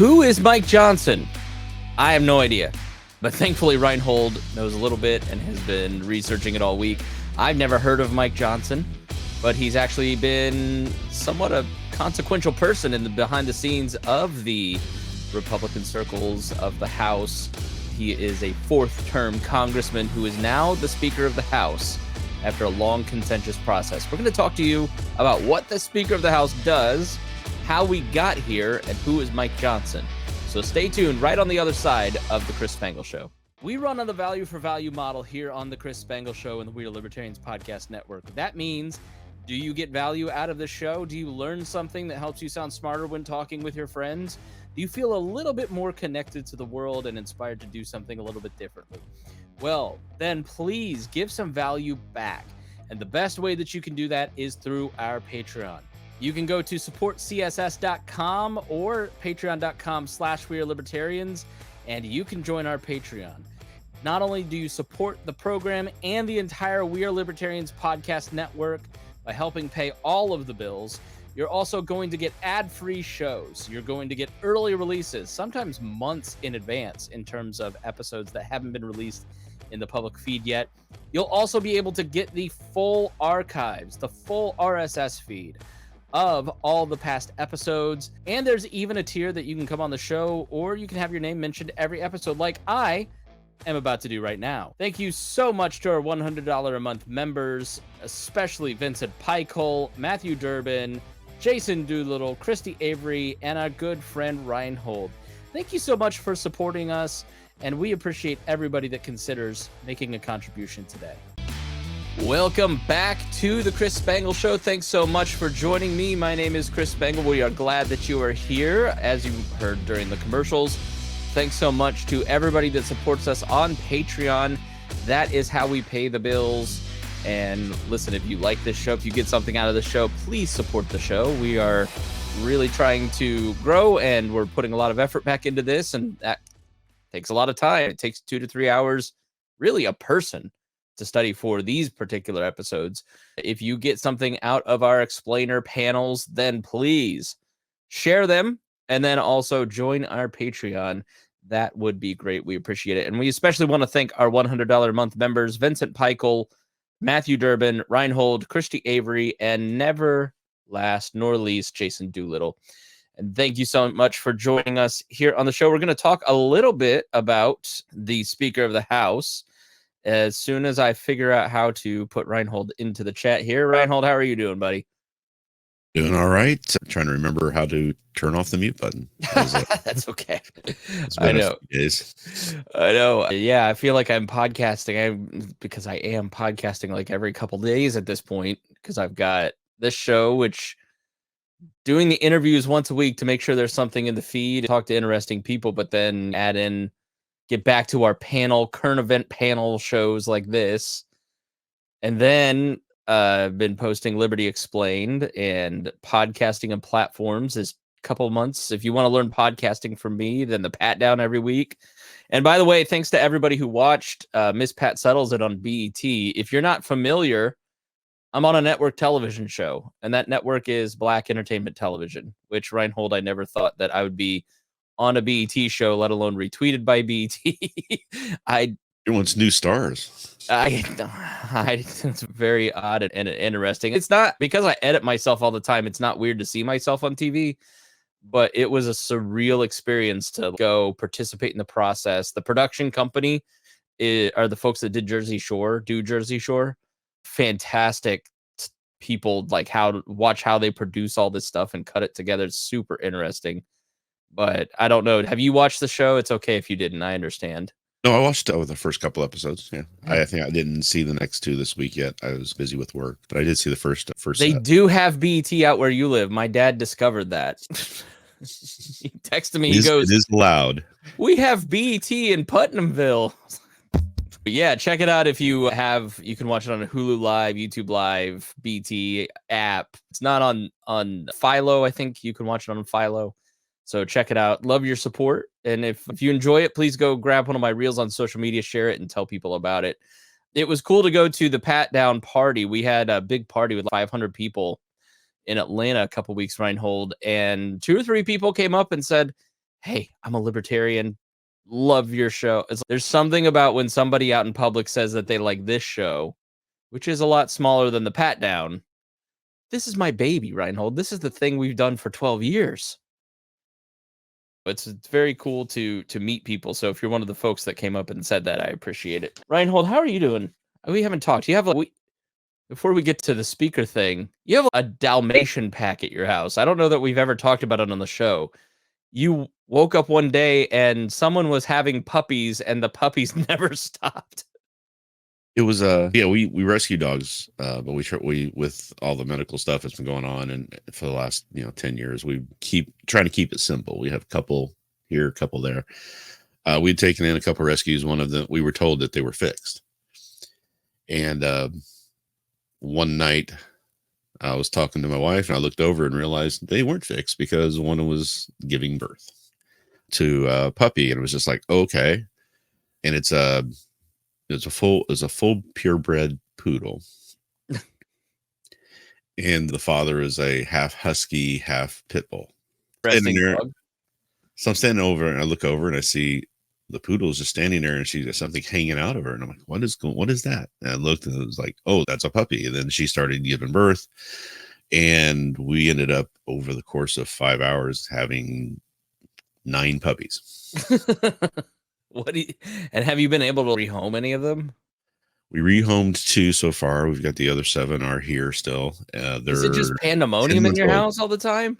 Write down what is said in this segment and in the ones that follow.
Who is Mike Johnson? I have no idea. But thankfully, Rhinehold knows a little bit and has been researching it all week. I've never heard of Mike Johnson, but he's actually been somewhat a consequential person in the behind the scenes of the Republican circles of the House. He is a fourth-term congressman who is now the Speaker of the House after a long, contentious process. We're going to talk to you about what the Speaker of the House does, how we got here, and who is Mike Johnson. So stay tuned right on the other side of the Chris Spangle Show. We run on the value for value model here on the Chris Spangle Show and the We Are Libertarians Podcast Network. That means, do you get value out of the show? Do you learn something that helps you sound smarter when talking with your friends? Do you feel a little bit more connected to the world and inspired to do something a little bit differently? Well, then please give some value back. And the best way that you can do that is through our Patreon. You can go to supportcss.com or patreon.com/wearelibertarians, and you can join our Patreon. Not only do you support the program and the entire We Are Libertarians podcast network by helping pay all of the bills, you're also going to get ad-free shows. You're going to get early releases, sometimes months in advance in terms of episodes that haven't been released in the public feed yet. You'll also be able to get the full archives, the full RSS feed of all the past episodes. And there's even a tier that you can come on the show, or you can have your name mentioned every episode like I am about to do right now. Thank you so much to our $100 a month members, especially Vincent Peichel, Matthew Durbin, Jason Doolittle, Christy Avery, and our good friend Rhinehold. Thank you so much for supporting us, and we appreciate everybody that considers making a contribution today. Welcome back to the Chris Spangle Show. Thanks so much for joining me. My name is Chris Spangle. We are glad that you are here, as you heard during the commercials. Thanks so much to everybody that supports us on Patreon. That is how we pay the bills. And listen, if you like this show, if you get something out of the show, please support the show. We are really trying to grow, and we're putting a lot of effort back into this, and that takes a lot of time. It takes 2 to 3 hours, really a person, to study for these particular episodes. If you get something out of our explainer panels, then please share them, and then also join our Patreon. That would be great. We appreciate it. And we especially want to thank our $100 a month members, Vincent Peichel, Matthew Durbin, Rhinehold, Christy Avery, and never last nor least, Jason Doolittle. And thank you so much for joining us here on the show. We're going to talk a little bit about the Speaker of the House as soon as I figure out how to put Rhinehold into the chat here. Rhinehold, how are you doing, buddy? Doing all right. I'm trying to remember how to turn off the mute button. That's okay. I know. I know. Yeah, I feel like I'm podcasting because I am podcasting like every couple days at this point, because I've got this show, which doing the interviews once a week to make sure there's something in the feed, talk to interesting people, but then get back to our panel, current event panel shows like this. And then I've been posting Liberty Explained and podcasting on platforms this couple of months. If you want to learn podcasting from me, then the Pat Down every week. And by the way, thanks to everybody who watched Miss Pat Settles It on BET. If you're not familiar, I'm on a network television show, and that network is Black Entertainment Television, which, Rhinehold, I never thought that I would be on a BET show, let alone retweeted by BET. It wants new stars. It's very odd and interesting. It's not because I edit myself all the time. It's not weird to see myself on TV, but it was a surreal experience to go participate in the process. The production company are the folks that did Jersey Shore. Fantastic people, like watch how they produce all this stuff and cut it together. It's super interesting. But I don't know. Have you watched the show? It's okay if you didn't. I understand. No, I watched the first couple episodes. Yeah, I think I didn't see the next two this week yet. I was busy with work, but I did see the first. They do have BET out where you live. My dad discovered that. He texted me. He goes, "It is loud. We have BET in Putnamville." But yeah, check it out if you have. You can watch it on Hulu Live, YouTube Live, BET app. It's not on Philo. I think you can watch it on Philo. So check it out. Love your support. And if you enjoy it, please go grab one of my reels on social media, share it, and tell people about it. It was cool to go to the Pat Down party. We had a big party with 500 people in Atlanta a couple weeks, Rhinehold, and 2 or 3 people came up and said, hey, I'm a libertarian. Love your show. There's something about when somebody out in public says that they like this show, which is a lot smaller than the Pat Down. This is my baby, Rhinehold. This is the thing we've done for 12 years. It's very cool to meet people. So if you're one of the folks that came up and said that, I appreciate it. Rhinehold, how are you doing? We haven't talked. You have before we get to the speaker thing, you have a Dalmatian pack at your house. I don't know that we've ever talked about it on the show. You woke up one day and someone was having puppies and the puppies never stopped. It was we rescue dogs, but we with all the medical stuff that's been going on, and for the last 10 years, we keep trying to keep it simple. We have a couple here, a couple there. We'd taken in a couple rescues. One of them, we were told that they were fixed, and one night I was talking to my wife, and I looked over and realized they weren't fixed because one was giving birth to a puppy, and it was just like, okay, and it's a full purebred poodle. And the father is a half husky, half pit bull. So I'm standing over and I look over and I see the poodle is just standing there and she has something hanging out of her. And I'm like, what is that? And I looked and it was like, oh, that's a puppy. And then she started giving birth. And we ended up over the course of 5 hours having 9 puppies. And have you been able to rehome any of them? We rehomed 2 so far. We've got the other 7 are here still. Is it just pandemonium in your house all the time?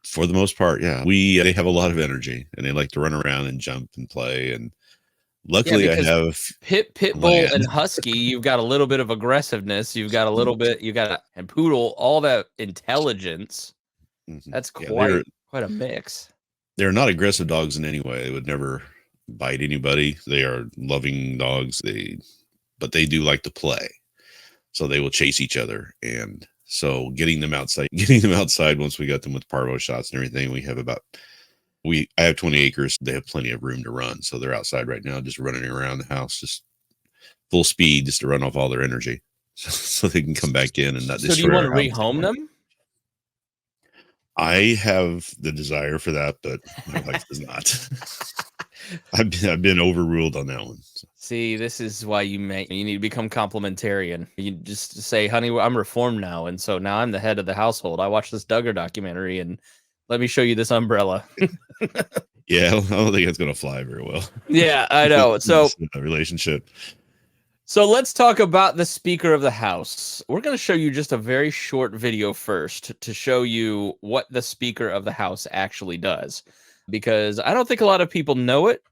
For the most part, yeah. They have a lot of energy and they like to run around and jump and play. And luckily, I have pit bull and husky. You've got a little bit of aggressiveness. You've got a little bit. And poodle, all that intelligence. Mm-hmm. That's quite a mix. They're not aggressive dogs in any way. They would never bite anybody. They are loving dogs. But they do like to play, so they will chase each other. And so getting them outside once we got them with parvo shots and everything, I have 20 acres. They have plenty of room to run. So they're outside right now, just running around the house, just full speed, just to run off all their energy so they can come back in and not destroy. So do you want to rehome them? I have the desire for that, but my wife does not. I've been overruled on that one. So. See, this is why you need to become complementarian. You just say, honey, I'm reformed now. And so now I'm the head of the household. I watched this Duggar documentary and let me show you this umbrella. Yeah, I don't think it's going to fly very well. Yeah, I know. So relationship. So let's talk about the Speaker of the House. We're going to show you just a very short video first to show you what the Speaker of the House actually does, because I don't think a lot of people know it.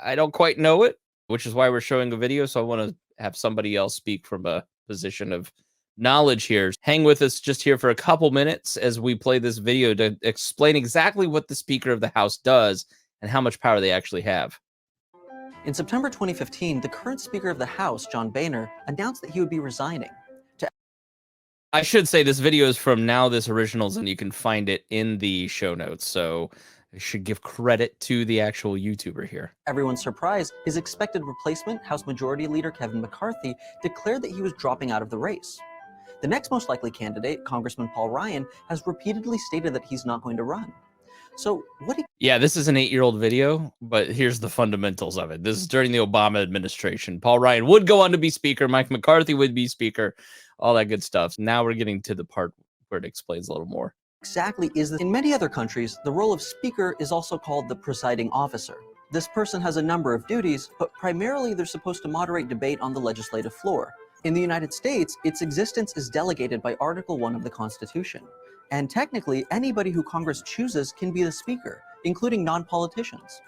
I don't quite know it, which is why we're showing a video. So I want to have somebody else speak from a position of knowledge here. Hang with us just here for a couple minutes as we play this video to explain exactly what the Speaker of the House does and how much power they actually have. In September 2015, the current Speaker of the House, John Boehner, announced that he would be resigning. I should say this video is from Now This Originals, and you can find it in the show notes. So I should give credit to the actual YouTuber here. Everyone's surprise, his expected replacement, House Majority Leader Kevin McCarthy, declared that he was dropping out of the race. The next most likely candidate, Congressman Paul Ryan, has repeatedly stated that he's not going to run. So Yeah, this is an 8-year-old video, but here's the fundamentals of it. This is during the Obama administration. Paul Ryan would go on to be Speaker. Mike McCarthy would be Speaker. All that good stuff. Now we're getting to the part where it explains a little more. Exactly is that in many other countries, the role of Speaker is also called the presiding officer. This person has a number of duties, but primarily they're supposed to moderate debate on the legislative floor. In the United States, its existence is delegated by Article 1 of the Constitution. And technically, anybody who Congress chooses can be the Speaker, including non-politicians.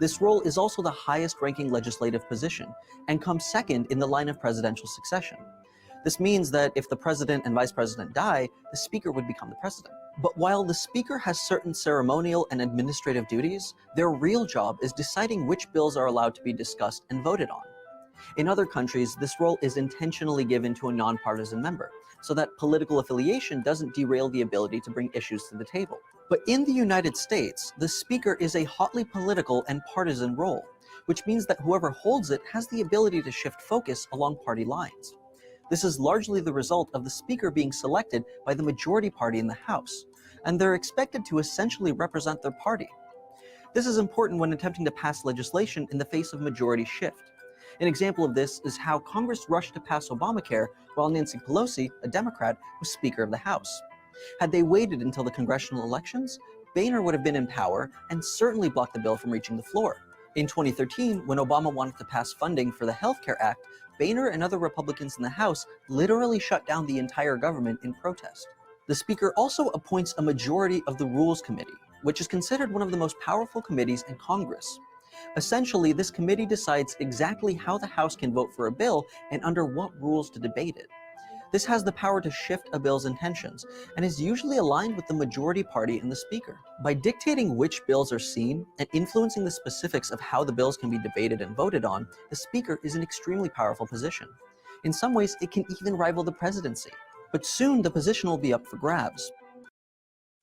This role is also the highest-ranking legislative position, and comes second in the line of presidential succession. This means that if the president and vice president die, the Speaker would become the president. But while the Speaker has certain ceremonial and administrative duties, their real job is deciding which bills are allowed to be discussed and voted on. In other countries, this role is intentionally given to a nonpartisan member, so that political affiliation doesn't derail the ability to bring issues to the table. But in the United States, the Speaker is a hotly political and partisan role, which means that whoever holds it has the ability to shift focus along party lines. This is largely the result of the Speaker being selected by the majority party in the House, and they're expected to essentially represent their party. This is important when attempting to pass legislation in the face of majority shift. An example of this is how Congress rushed to pass Obamacare while Nancy Pelosi, a Democrat, was Speaker of the House. Had they waited until the congressional elections, Boehner would have been in power and certainly blocked the bill from reaching the floor. In 2013, when Obama wanted to pass funding for the Health Care Act, Boehner and other Republicans in the House literally shut down the entire government in protest. The Speaker also appoints a majority of the Rules Committee, which is considered one of the most powerful committees in Congress. Essentially, this committee decides exactly how the House can vote for a bill and under what rules to debate it. This has the power to shift a bill's intentions, and is usually aligned with the majority party and the Speaker. By dictating which bills are seen, and influencing the specifics of how the bills can be debated and voted on, the Speaker is an extremely powerful position. In some ways, it can even rival the presidency. But soon, the position will be up for grabs.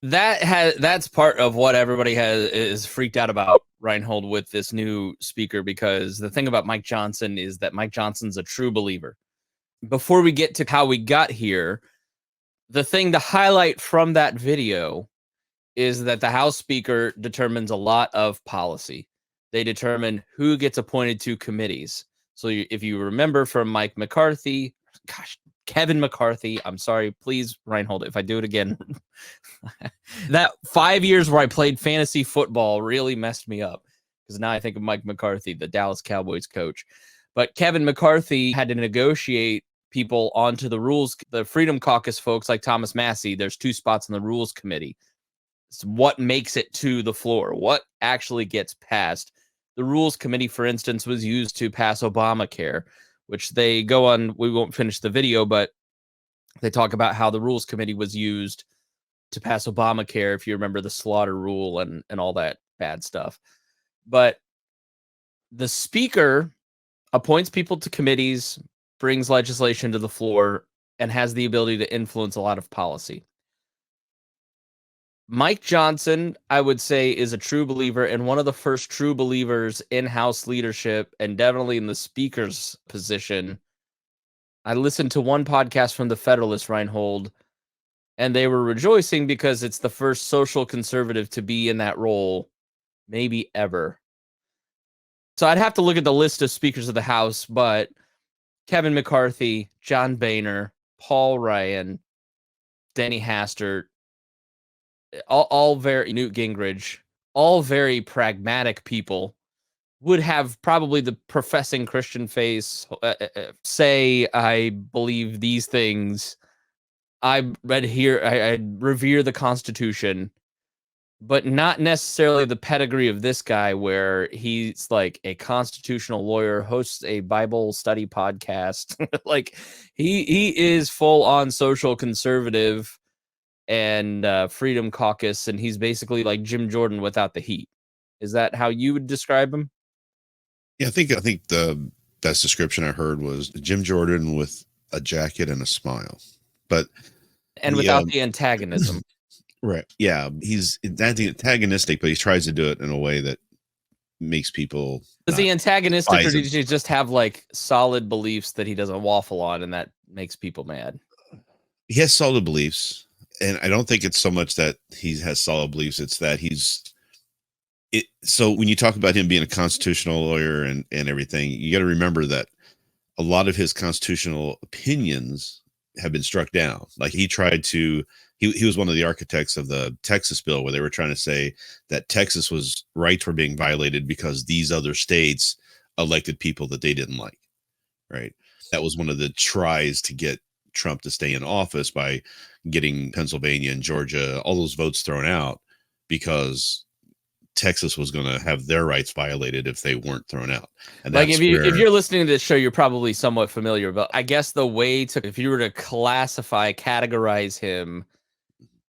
That's part of what everybody is freaked out about, Rhinehold, with this new Speaker, because the thing about Mike Johnson is that Mike Johnson's a true believer. Before we get to how we got here, the thing to highlight from that video is that the House Speaker determines a lot of policy. They determine who gets appointed to committees. So if you remember from Kevin McCarthy, I'm sorry, please, Rhinehold, if I do it again, that 5 years where I played fantasy football really messed me up, because now I think of Mike McCarthy, the Dallas Cowboys coach. But Kevin McCarthy had to negotiate people onto the rules, the Freedom Caucus folks like Thomas Massey. There's 2 spots in the Rules Committee. It's what makes it to the floor, what actually gets passed. The Rules Committee, for instance, was used to pass Obamacare, which they go on. We won't finish the video, but they talk about how the Rules Committee was used to pass Obamacare, if you remember the slaughter rule and all that bad stuff. But the Speaker appoints people to committees, brings legislation to the floor, and has the ability to influence a lot of policy. Mike Johnson, I would say, is a true believer and one of the first true believers in House leadership, and definitely in the Speaker's position. I listened to one podcast from the Federalist, Rhinehold, and they were rejoicing because it's the first social conservative to be in that role, maybe ever. So I'd have to look at the list of Speakers of the House, but Kevin McCarthy, John Boehner, Paul Ryan, Denny Hastert, all very, Newt Gingrich, all very pragmatic people, would have probably the professing Christian face say, I believe these things. I revere the Constitution, but not necessarily the pedigree of this guy, where he's like a constitutional lawyer, hosts a Bible study podcast. Like he is full on social conservative and Freedom Caucus, and he's basically like Jim Jordan without the heat. Is that how you would describe him? Yeah, I think the best description I heard was Jim Jordan with a jacket and a smile, but without the antagonism. Right. Yeah, he's antagonistic, but he tries to do it in a way that makes people. Is he antagonistic, or does he just have like solid beliefs that he doesn't waffle on, and that makes people mad? He has solid beliefs, and I don't think it's so much that he has solid beliefs; it's that So when you talk about him being a constitutional lawyer and everything, you got to remember that a lot of his constitutional opinions have been struck down. Like he tried to. He was one of the architects of the Texas bill, where they were trying to say that Texas rights were being violated because these other states elected people that they didn't like. Right. That was one of the tries to get Trump to stay in office, by getting Pennsylvania and Georgia, all those votes thrown out, because Texas was going to have their rights violated if they weren't thrown out. And like if you're listening to this show, you're probably somewhat familiar, but I guess if you were to categorize him,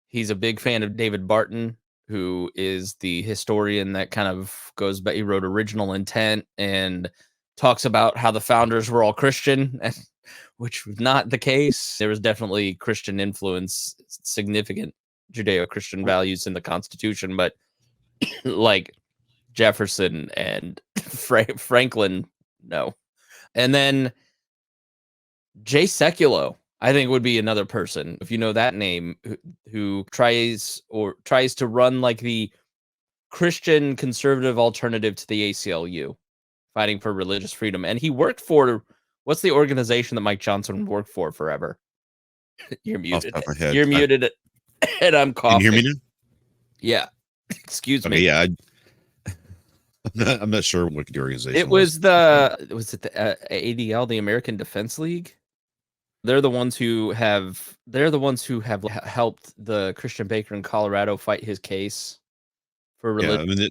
he's a big fan of David Barton, who is the historian that kind of goes back. He wrote Original Intent and talks about how the founders were all Christian, which was not the case. There was definitely Christian influence, significant Judeo-Christian values in the Constitution, but like Jefferson and Franklin, no. And then Jay Sekulow, I think, would be another person, if you know that name, who tries to run like the Christian conservative alternative to the ACLU, fighting for religious freedom. And he worked for, what's the organization that Mike Johnson worked for forever? You're Off the muted. top of my head. You're muted, and I'm coughing. Can you hear me now? Yeah. Excuse Okay, me. yeah. I'm not sure what the organization It was the ADL, the American Defense League. They're the ones who have helped the Christian Baker in Colorado fight his case for religion. Yeah, I mean,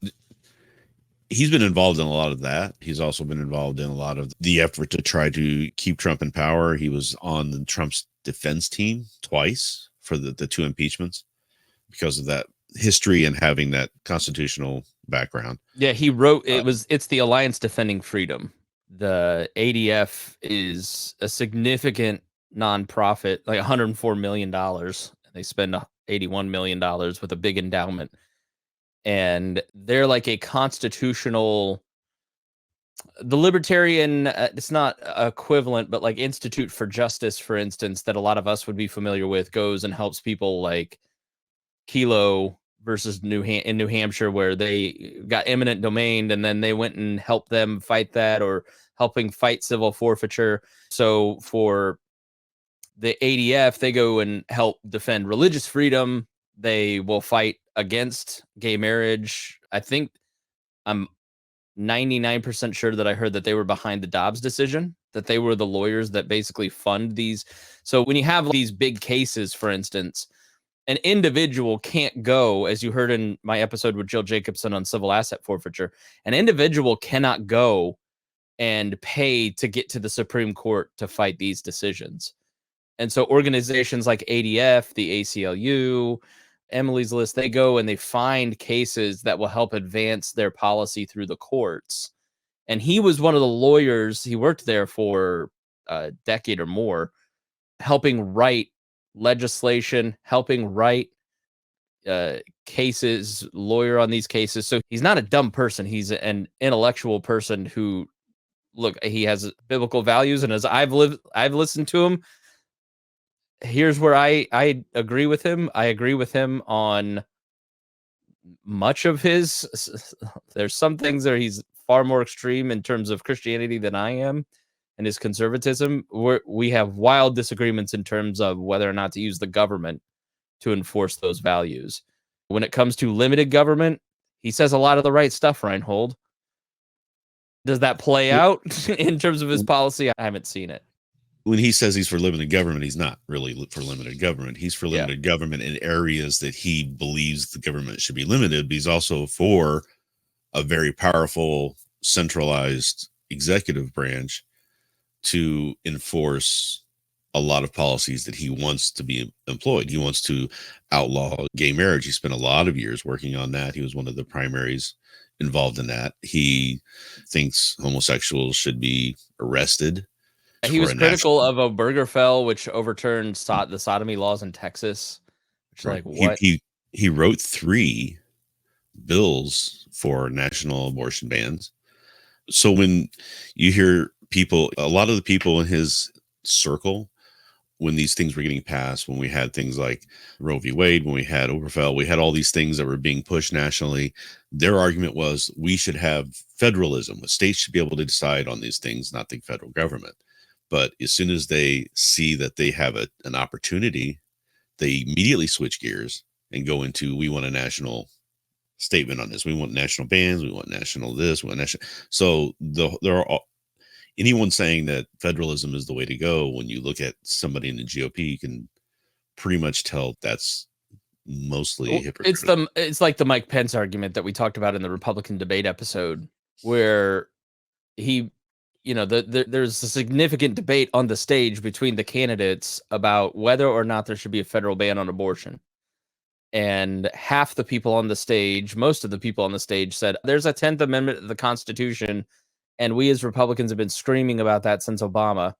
he's been involved in a lot of that. He's also been involved in a lot of the effort to try to keep Trump in power. He was on the Trump's defense team twice for the two impeachments because of that history and having that constitutional background. Yeah, he wrote it's the Alliance Defending Freedom. The ADF is a significant nonprofit, like $104 million. They spend $81 million with a big endowment. And they're like a constitutional, the libertarian, it's not equivalent, but like Institute for Justice, for instance, that a lot of us would be familiar with, goes and helps people like Kelo versus New Hampshire, where they got eminent domain, and then they went and helped them fight that, or helping fight civil forfeiture. So for the ADF, they go and help defend religious freedom. They will fight against gay marriage. I think I'm 99% sure that I heard that they were behind the Dobbs decision, that they were the lawyers that basically fund these. So when you have these big cases, for instance, an individual can't go, as you heard in my episode with Jill Jacobson on civil asset forfeiture, an individual cannot go and pay to get to the Supreme Court to fight these decisions. And so organizations like ADF, the ACLU, Emily's List, they go and they find cases that will help advance their policy through the courts. And he was one of the lawyers, he worked there for a decade or more, helping write legislation, helping write cases, lawyer on these cases. So he's not a dumb person. He's an intellectual person who, look, he has biblical values. And as I've listened to him, here's where I agree with him. I agree with him on much of his. There's some things that he's far more extreme in terms of Christianity than I am, and his conservatism. We have wild disagreements in terms of whether or not to use the government to enforce those values. When it comes to limited government, he says a lot of the right stuff, Rhinehold. Does that play out in terms of his policy? I haven't seen it. When he says he's for limited government, he's not really for limited government. He's for limited government in areas that he believes the government should be limited, but he's also for a very powerful, centralized executive branch to enforce a lot of policies that he wants to be employed. He wants to outlaw gay marriage. He spent a lot of years working on that. He was one of the primaries involved in that. He thinks homosexuals should be arrested. He was critical of Obergefell, which overturned the sodomy laws in Texas. Which, right. Like, what? He wrote 3 bills for national abortion bans. So when you hear people, a lot of the people in his circle, when these things were getting passed, when we had things like Roe v. Wade, when we had Obergefell, we had all these things that were being pushed nationally. Their argument was we should have federalism. The states should be able to decide on these things, not the federal government. But as soon as they see that they have an opportunity, they immediately switch gears and go into, we want a national statement on this. We want national bans. We want national this. We want national. So there are anyone saying that federalism is the way to go. When you look at somebody in the GOP, you can pretty much tell that's mostly hypocritical. It's like the Mike Pence argument that we talked about in the Republican debate episode, where he, there's a significant debate on the stage between the candidates about whether or not there should be a federal ban on abortion. And half the people on the stage, most of the people on the stage said, there's a 10th Amendment to the Constitution, and we as Republicans have been screaming about that since Obama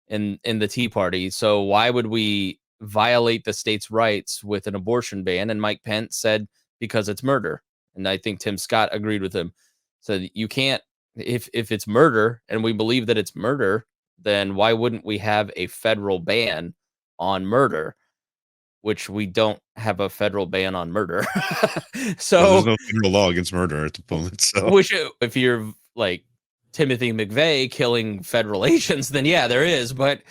in the Tea Party. So why would we violate the state's rights with an abortion ban? And Mike Pence said, because it's murder. And I think Tim Scott agreed with him. So you can't, if it's murder and we believe that it's murder, then why wouldn't we have a federal ban on murder? which we don't have a federal ban on murder. Well, So there's no federal law against murder at the moment. So which if you're like Timothy McVeigh killing federal agents, then yeah, there is. But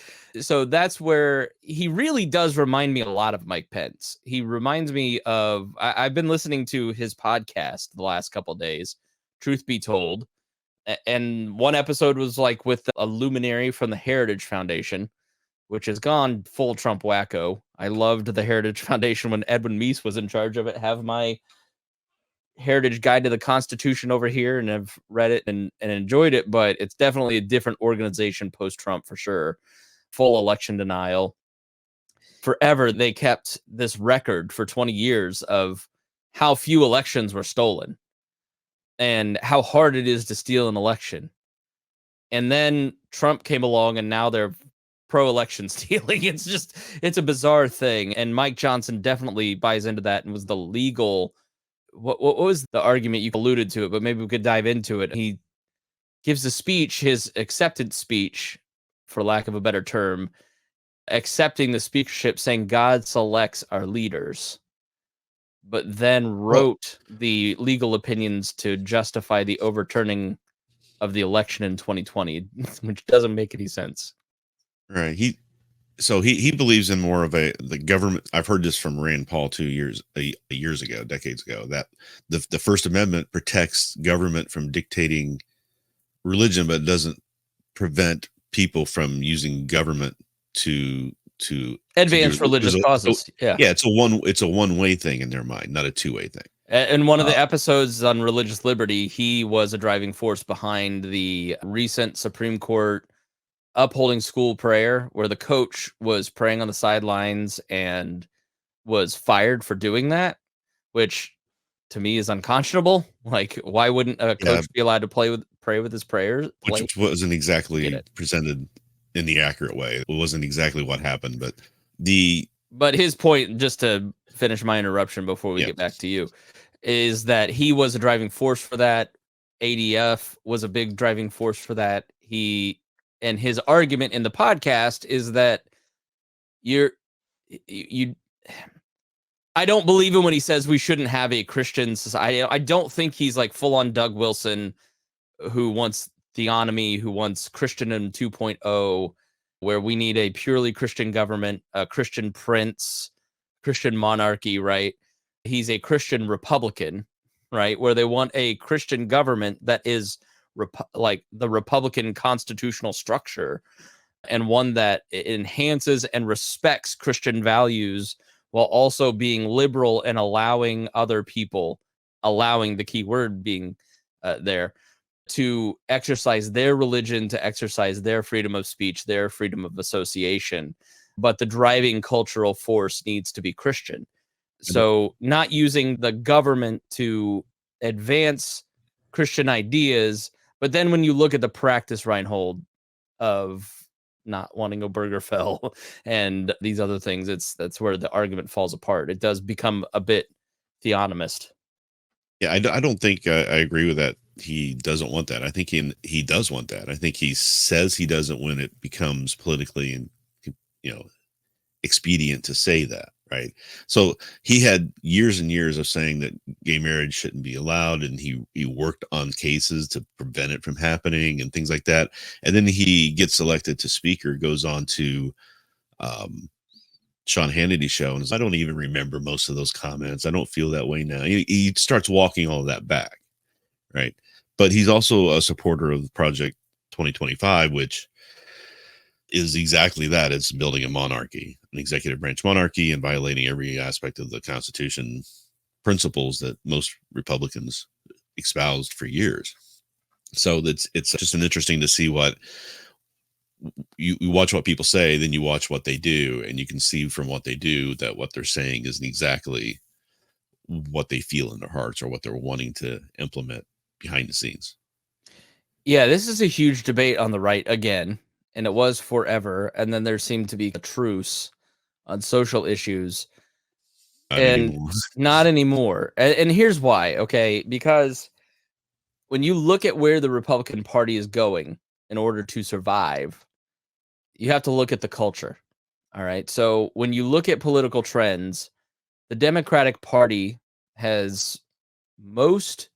so that's where he really does remind me a lot of Mike Pence. He reminds me of I've been listening to his podcast the last couple of days, Truth Be Told. And one episode was like with a luminary from the Heritage Foundation, which has gone full Trump wacko. I loved the Heritage Foundation when Edwin Meese was in charge of it. Have my Heritage Guide to the Constitution over here, and I've read it and enjoyed it, but it's definitely a different organization post-Trump for sure. Full election denial. Forever, they kept this record for 20 years of how few elections were stolen and how hard it is to steal an election. And then Trump came along, and now they're pro-election stealing. It's a bizarre thing. And Mike Johnson definitely buys into that and was the legal... What was the argument? You alluded to it, but maybe we could dive into it. He gives a speech, his acceptance speech, for lack of a better term, accepting the speakership, saying God selects our leaders, but then wrote the legal opinions to justify the overturning of the election in 2020, which doesn't make any sense. right. He believes in more of the government. I've heard this from Rand Paul decades ago, that the First Amendment protects government from dictating religion, but doesn't prevent people from using government to advance religious causes. Yeah, it's a one-way thing in their mind, not a two-way thing. In one of the episodes on religious liberty, he was a driving force behind the recent Supreme Court upholding school prayer, where the coach was praying on the sidelines and was fired for doing that, which to me is unconscionable. Like, why wouldn't a coach be allowed to pray with his prayers? Which wasn't exactly presented in the accurate way. It wasn't exactly what happened, but his point, just to finish my interruption before we get back to you, is that he was a driving force for that. ADF was a big driving force for that. And his argument in the podcast is that I don't believe him when he says we shouldn't have a Christian society. I don't think he's like full on Doug Wilson, who wants theonomy, who wants Christendom 2.0, where we need a purely Christian government, a Christian prince, Christian monarchy, right? He's a Christian Republican, right? Where they want a Christian government that is like the Republican constitutional structure, and one that enhances and respects Christian values while also being liberal and allowing other people, allowing the key word being there, to exercise their religion, to exercise their freedom of speech, their freedom of association. But the driving cultural force needs to be Christian. So not using the government to advance Christian ideas. But then when you look at the practice, Rhinehold, of not wanting Obergefell and these other things, that's where the argument falls apart. It does become a bit theonomist. Yeah, I don't think I agree with that. He doesn't want that. I think he does want that. I think he says he doesn't when it becomes politically and expedient to say that, right? So he had years and years of saying that gay marriage shouldn't be allowed, and he worked on cases to prevent it from happening and things like that. And then he gets elected to speaker, goes on to Sean Hannity's show, and I don't even remember most of those comments. I don't feel that way now. He starts walking all of that back, right? But he's also a supporter of Project 2025, which is exactly that. It's building a monarchy, an executive branch monarchy, and violating every aspect of the Constitution principles that most Republicans espoused for years. So it's just interesting to see what you watch what people say, then you watch what they do, and you can see from what they do that what they're saying isn't exactly what they feel in their hearts or what they're wanting to implement behind the scenes. Yeah, this is a huge debate on the right again, and it was forever. And then there seemed to be a truce on social issues. Not anymore. And here's why, okay? Because when you look at where the Republican Party is going in order to survive, you have to look at the culture. All right. So when you look at political trends, the Democratic Party has most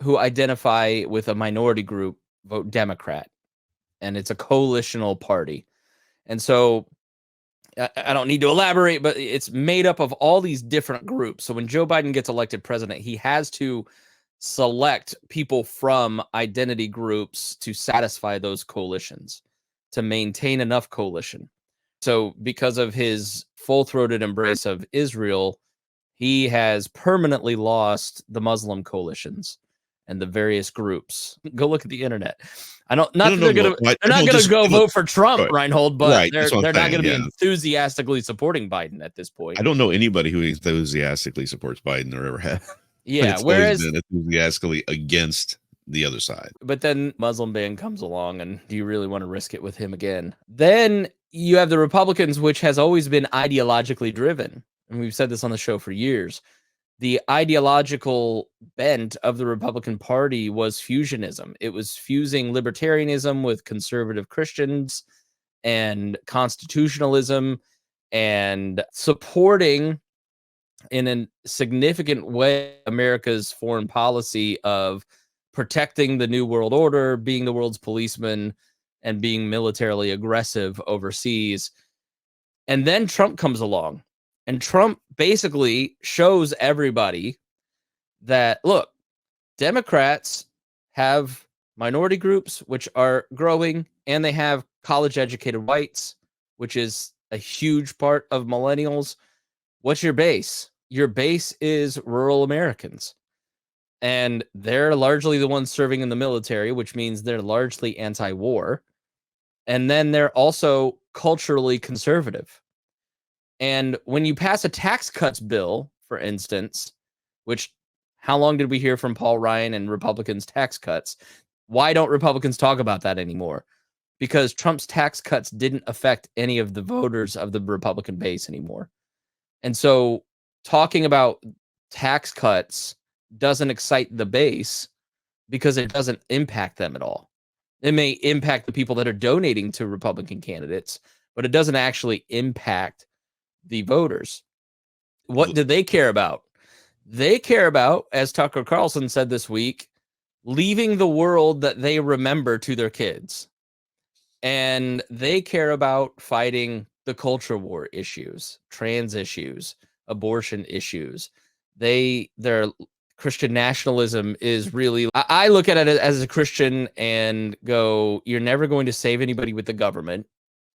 who identify with a minority group vote Democrat, and it's a coalitional party. And so I don't need to elaborate, but it's made up of all these different groups. So when Joe Biden gets elected president, he has to select people from identity groups to satisfy those coalitions, to maintain enough coalition. So because of his full-throated embrace of Israel, he has permanently lost the Muslim coalitions and the various groups. Go look at the internet. I don't not No, that no, they're no. gonna I they're not don't gonna go disagree. Look, vote for Trump, right, Rhinehold, but right. That's what they're I'm not saying. gonna be Yeah, enthusiastically supporting Biden at this point. I don't know anybody who enthusiastically supports Biden or ever have. Yeah, It's always whereas been enthusiastically against the other side. but then Muslim ban comes along, and do you really want to risk it with him again? Then you have the Republicans, which has always been ideologically driven. And we've said this on the show for years. The ideological bent of the Republican Party was fusionism. It was fusing libertarianism with conservative Christians and constitutionalism and supporting in a significant way America's foreign policy of protecting the New World Order, being the world's policeman, and being militarily aggressive overseas. And then Trump comes along, and Trump basically shows everybody that, look, Democrats have minority groups, which are growing, and they have college educated whites, which is a huge part of millennials. What's your base? Your base is rural Americans. And they're largely the ones serving in the military, which means they're largely anti war. And then they're also culturally conservative. And when you pass a tax cuts bill, for instance, which how long did we hear from Paul Ryan and Republicans' tax cuts? Why don't Republicans talk about that anymore? Because Trump's tax cuts didn't affect any of the voters of the Republican base anymore. And so talking about tax cuts doesn't excite the base because it doesn't impact them at all. It may impact the people that are donating to Republican candidates, but it doesn't actually impact the voters. What do they care about? They care about, as Tucker Carlson said this week, leaving the world that they remember to their kids. And they care about fighting the culture war issues, trans issues, abortion issues. Their Christian nationalism is really, I look at it as a Christian and go, you're never going to save anybody with the government.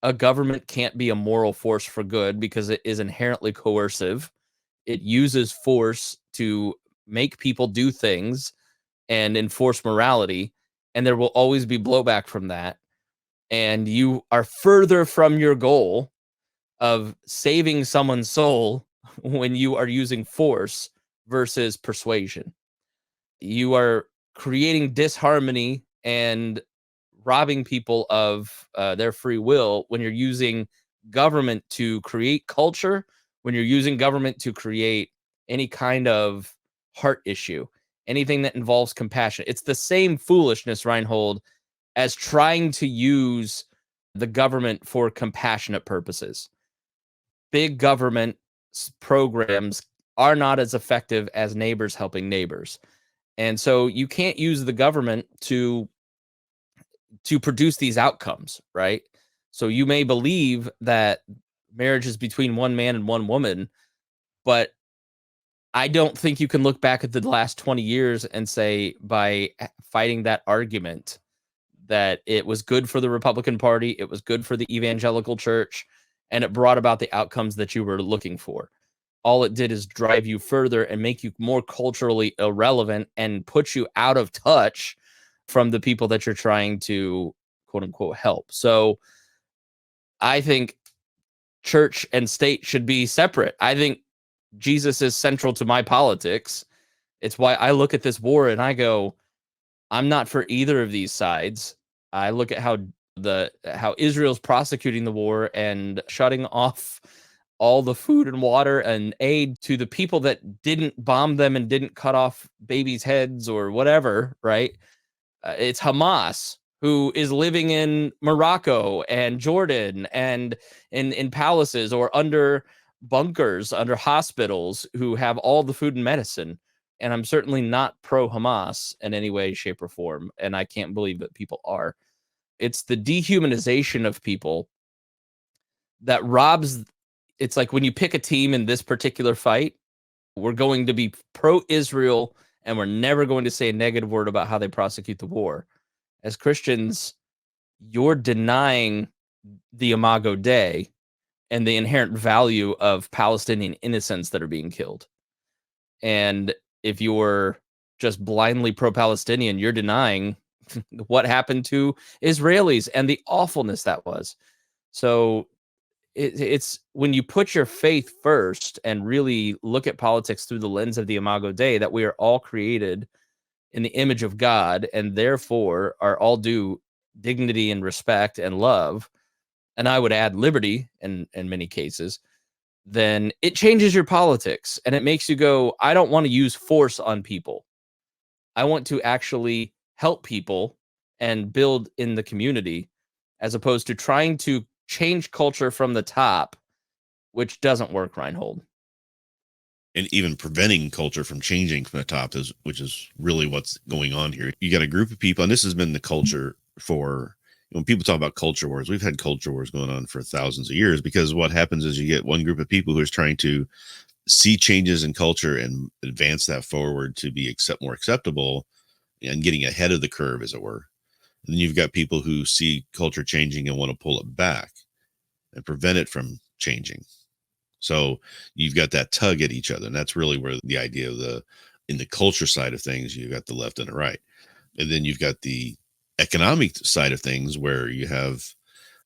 A government can't be a moral force for good because it is inherently coercive. It uses force to make people do things and enforce morality, and there will always be blowback from that. And you are further from your goal of saving someone's soul when you are using force versus persuasion. You are creating disharmony and robbing people of their free will when you're using government to create culture, when you're using government to create any kind of heart issue, anything that involves compassion. It's the same foolishness, Rhinehold, as trying to use the government for compassionate purposes. Big government programs are not as effective as neighbors helping neighbors. And so you can't use the government to produce these outcomes, right? So you may believe that marriage is between one man and one woman, but I don't think you can look back at the last 20 years and say by fighting that argument that it was good for the Republican Party, it was good for the evangelical church, and it brought about the outcomes that you were looking for. All it did is drive you further and make you more culturally irrelevant and put you out of touch from the people that you're trying to quote unquote help. So I think church and state should be separate. I think Jesus is central to my politics. It's why I look at this war and I go, I'm not for either of these sides. I look at how Israel's prosecuting the war and shutting off all the food and water and aid to the people that didn't bomb them and didn't cut off babies' heads or whatever, right? It's Hamas. who is living in Morocco and Jordan and in palaces or under bunkers, under hospitals, who have all the food and medicine. And I'm certainly not pro Hamas in any way, shape, or form. And I can't believe that people are. It's the dehumanization of people that robs. It's like when you pick a team in this particular fight, we're going to be pro-Israel and we're never going to say a negative word about how they prosecute the war. As Christians, you're denying the Imago Dei and the inherent value of Palestinian innocents that are being killed. And if you're just blindly pro-Palestinian, you're denying what happened to Israelis and the awfulness that was. So it's when you put your faith first and really look at politics through the lens of the Imago Dei, that we are all created in the image of God and therefore are all due dignity and respect and love, and I would add liberty in many cases, then it changes your politics and it makes you go, I don't want to use force on people. I want to actually help people and build in the community, as opposed to trying to change culture from the top, which doesn't work, Rhinehold. And even preventing culture from changing from the top which is really what's going on here. You got a group of people, and this has been the culture for, when people talk about culture wars, we've had culture wars going on for thousands of years, because what happens is you get one group of people who is trying to see changes in culture and advance that forward to be more acceptable and getting ahead of the curve, as it were. And then you've got people who see culture changing and want to pull it back and prevent it from changing. So you've got that tug at each other. And that's really where the idea of in the culture side of things, you've got the left and the right. And then you've got the economic side of things, where you have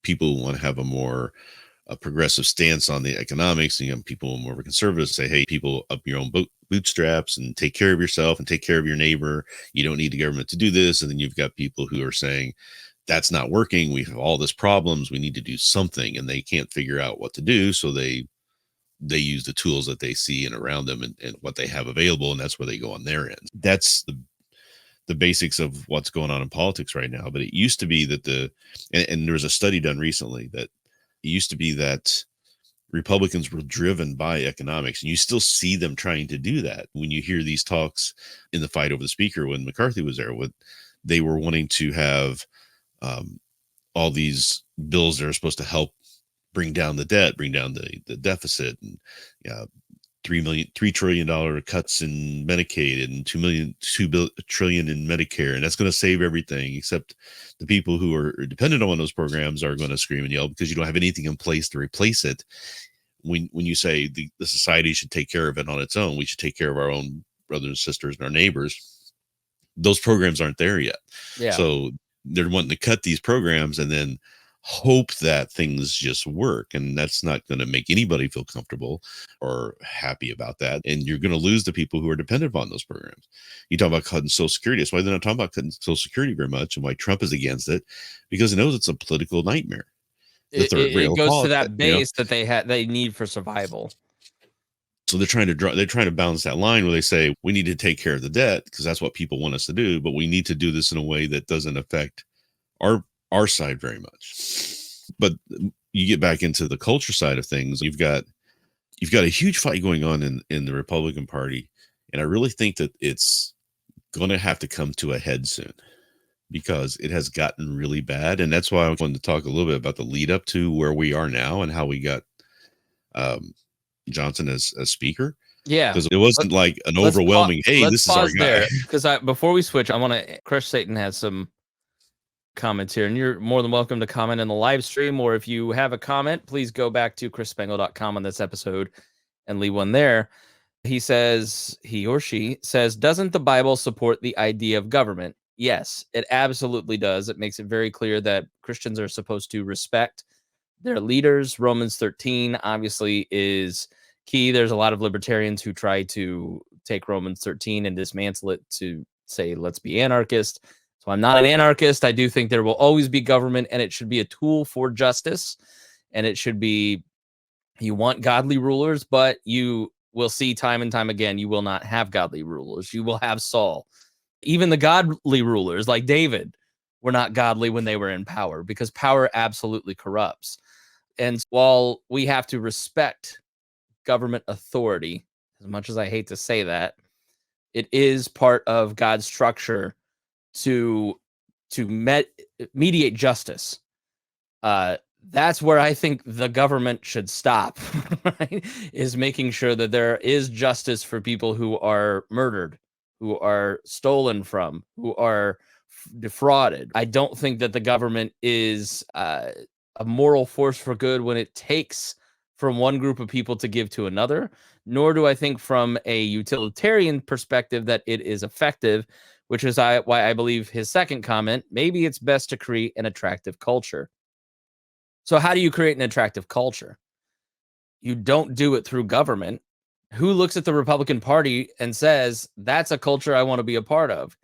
people who want to have a progressive stance on the economics, and you have people more of a conservative say, hey, people, up your own bootstraps and take care of yourself and take care of your neighbor. You don't need the government to do this. And then you've got people who are saying, that's not working. We have all this problems. We need to do something. And they can't figure out what to do. So they use the tools that they see and around them and what they have available. And that's where they go on their end. That's the basics of what's going on in politics right now. But it used to be that and there was a study done recently that it used to be that Republicans were driven by economics, and you still see them trying to do that. When you hear these talks in the fight over the speaker, when McCarthy was there, they were wanting to have all these bills that are supposed to help bring down the debt, bring down the deficit, and $3 trillion cuts in Medicaid and $2 trillion in Medicare, and that's going to save everything. Except the people who are dependent on those programs are going to scream and yell because you don't have anything in place to replace it. When you say the society should take care of it on its own, we should take care of our own brothers and sisters and our neighbors. Those programs aren't there yet. Yeah. So they're wanting to cut these programs and then hope that things just work, and that's not going to make anybody feel comfortable or happy about that. And you're going to lose the people who are dependent upon those programs. You talk about cutting Social Security. That's why they're not talking about cutting Social Security very much, and why Trump is against it, because he knows it's a political nightmare. It goes to that base that they need for survival. So they're trying to balance that line where they say we need to take care of the debt because that's what people want us to do, but we need to do this in a way that doesn't affect our side very much. But you get back into the culture side of things, you've got a huge fight going on in the Republican Party, and I really think that it's going to have to come to a head soon, because it has gotten really bad. And that's why I wanted to talk a little bit about the lead up to where we are now and how we got Johnson as speaker. Yeah, because it wasn't like an overwhelming, hey, this is our guy. Because before we switch, I want to, Crush Satan has some comments here, and you're more than welcome to comment in the live stream, or if you have a comment, please go back to chrisspangle.com on this episode and leave one there. He or she says, doesn't the Bible support the idea of government? Yes, it absolutely does. It makes it very clear that Christians are supposed to respect their leaders. Romans 13 obviously is key. There's a lot of libertarians who try to take Romans 13 and dismantle it to say, let's be anarchist. So I'm not an anarchist. I do think there will always be government, and it should be a tool for justice. And it should be, you want godly rulers, but you will see time and time again, you will not have godly rulers. You will have Saul. Even the godly rulers like David were not godly when they were in power, because power absolutely corrupts. And while we have to respect government authority, as much as I hate to say that, it is part of God's structure to mediate justice. That's where I think the government should stop, right? Is making sure that there is justice for people who are murdered, who are stolen from, who are defrauded. I don't think that the government is a moral force for good when it takes from one group of people to give to another, nor do I think from a utilitarian perspective that it is effective, which is why I believe his second comment, maybe it's best to create an attractive culture. So how do you create an attractive culture? You don't do it through government. Who looks at the Republican Party and says, that's a culture I want to be a part of?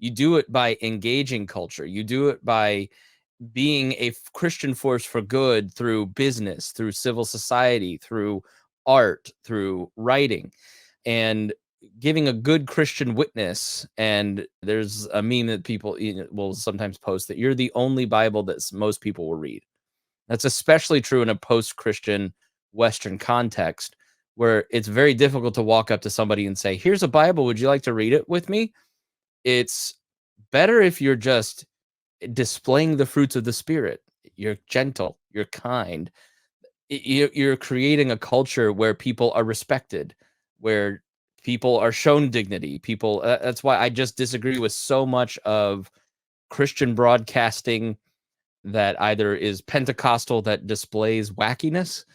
You do it by engaging culture. You do it by being a Christian force for good through business, through civil society, through art, through writing, and giving a good Christian witness. And there's a meme that people will sometimes post that you're the only Bible that most people will read. That's especially true in a post-Christian Western context, where it's very difficult to walk up to somebody and say, here's a Bible, would you like to read it with me? It's better if you're just displaying the fruits of the Spirit. You're gentle, you're kind. You're creating a culture where people are respected, where people are shown dignity. People, that's why I just disagree with so much of Christian broadcasting that either is Pentecostal, that displays wackiness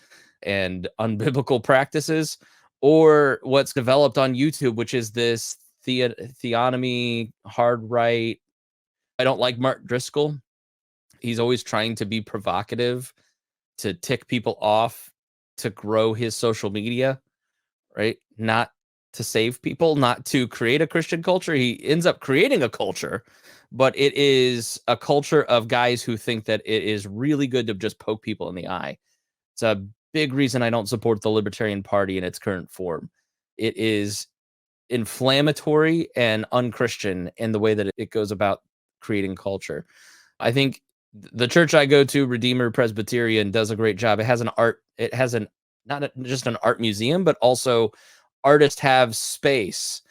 and unbiblical practices, or what's developed on YouTube, which is this theonomy, hard right. I don't like Mark Driscoll. He's always trying to be provocative, to tick people off, to grow his social media, right? Not to save people, not to create a Christian culture. He ends up creating a culture, but it is a culture of guys who think that it is really good to just poke people in the eye. It's a big reason I don't support the Libertarian Party in its current form. It is inflammatory and unchristian in the way that it goes about creating culture. I think the church I go to, Redeemer Presbyterian, does a great job. It has not just an art museum, but also artists have space.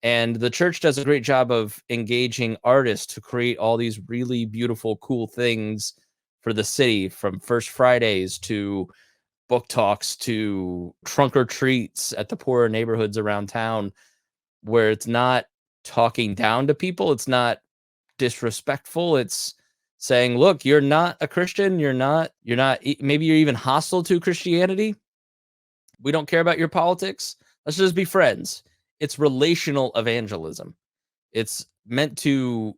And the church does a great job of engaging artists to create all these really beautiful, cool things for the city, from First Fridays to book talks to trunk or treats at the poorer neighborhoods around town, where it's not talking down to people. It's not disrespectful. It's saying, look, you're not a Christian. Maybe you're even hostile to Christianity. We don't care about your politics. Let's just be friends. It's relational evangelism. It's meant to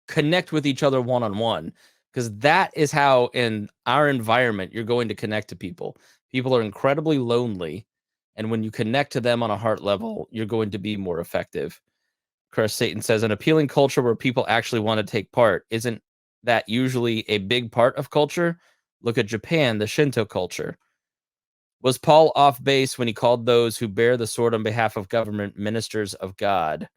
connect with each other one-on-one, because that is how in our environment you're going to connect to people. People are incredibly lonely, and when you connect to them on a heart level, you're going to be more effective. Chris Satan says, an appealing culture where people actually want to take part. Isn't that usually a big part of culture? Look at Japan, the Shinto culture. Was Paul off base when he called those who bear the sword on behalf of government ministers of God?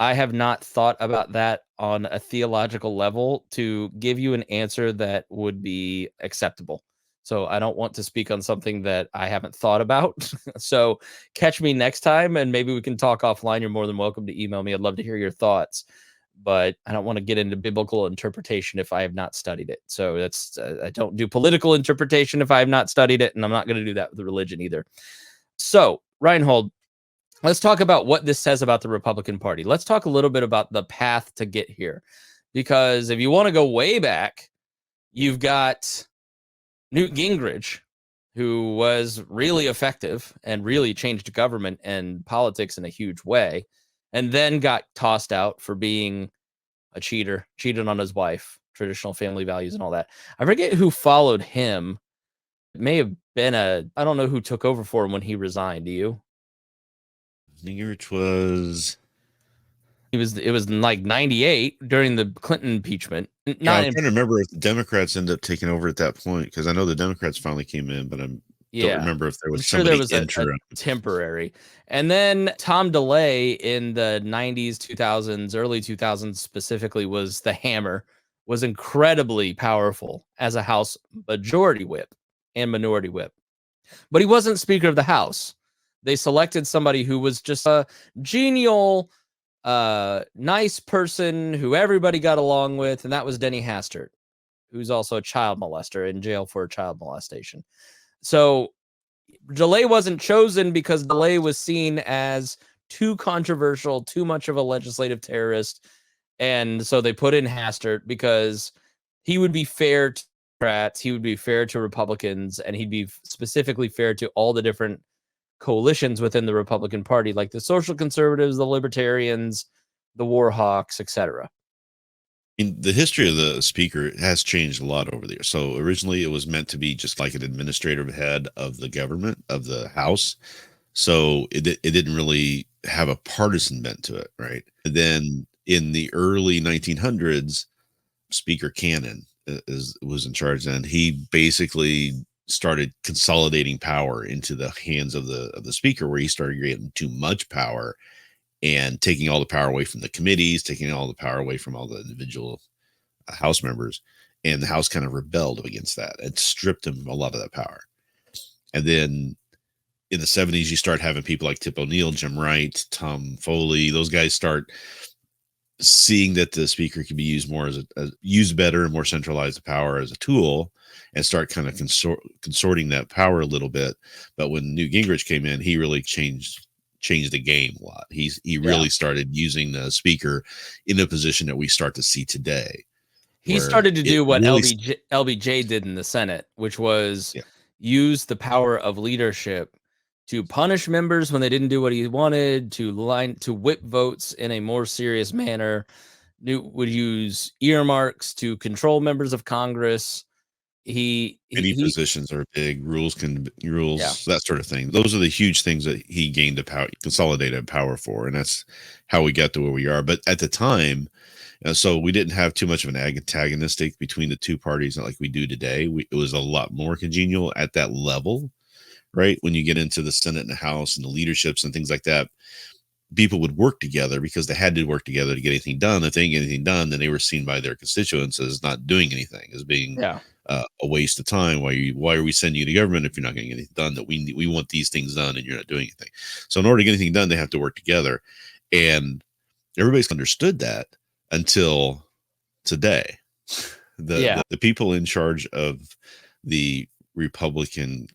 I have not thought about that on a theological level to give you an answer that would be acceptable. So I don't want to speak on something that I haven't thought about. So catch me next time, and maybe we can talk offline. You're more than welcome to email me. I'd love to hear your thoughts, but I don't want to get into biblical interpretation if I have not studied it. So that's I don't do political interpretation if I have not studied it, and I'm not going to do that with religion either. So Rhinehold, let's talk about what this says about the Republican Party. Let's talk a little bit about the path to get here, because if you want to go way back, you've got Newt Gingrich, who was really effective and really changed government and politics in a huge way, and then got tossed out for being a cheater, cheated on his wife, traditional family values and all that. I forget who followed him. It may have been I don't know who took over for him when he resigned. Do you? Gingrich was... It was like 98 during the Clinton impeachment. I'm trying to remember if the Democrats ended up taking over at that point, because I know the Democrats finally came in, but I'm Yeah. Don't remember if there was I'm sure somebody there was a interim. temporary. And then Tom DeLay in the 90s, 2000s, early 2000s specifically was the hammer, was incredibly powerful as a House majority whip and minority whip. But he wasn't Speaker of the House. They selected somebody who was just a genial, nice person who everybody got along with, and that was Denny Hastert, who's also a child molester in jail for child molestation. So DeLay wasn't chosen because DeLay was seen as too controversial, too much of a legislative terrorist. And so they put in Hastert because he would be fair to Democrats, he would be fair to Republicans, and he'd be specifically fair to all the different coalitions within the Republican Party, like the social conservatives, the libertarians, the war hawks, etc. The history of the speaker has changed a lot over the years. So originally it was meant to be just like an administrative head of the government, of the House. So it didn't really have a partisan bent to it, right? And then in the early 1900s, Speaker Cannon was in charge then. He basically started consolidating power into the hands of the speaker, where he started getting too much power and taking all the power away from the committees, taking all the power away from all the individual House members. And the House kind of rebelled against that and stripped him a lot of that power. And then in the 70s, you start having people like Tip O'Neill, Jim Wright, Tom Foley. Those guys start seeing that the speaker can be used more as used better and more centralized power as a tool, and start kind of consorting that power a little bit. But when Newt Gingrich came in, he really changed the game a lot. He really started using the speaker in a position that we start to see today. He started to do what really LBJ did in the Senate, which was use the power of leadership to punish members when they didn't do what he wanted, to whip votes in a more serious manner. Newt would use earmarks to control members of Congress. Positions are big, rules, that sort of thing. Those are the huge things that he gained consolidated power for, and that's how we got to where we are. But at the time, so we didn't have too much of an antagonistic between the two parties like we do today. It was a lot more congenial at that level, right? When you get into the Senate and the House and the leaderships and things like that, people would work together because they had to work together to get anything done. If they didn't get anything done, then they were seen by their constituents as not doing anything, as being a waste of time. Why are we sending you to government if you're not getting anything done? That we want these things done and you're not doing anything. So in order to get anything done, they have to work together, and everybody's understood that until today. The people in charge of the Republican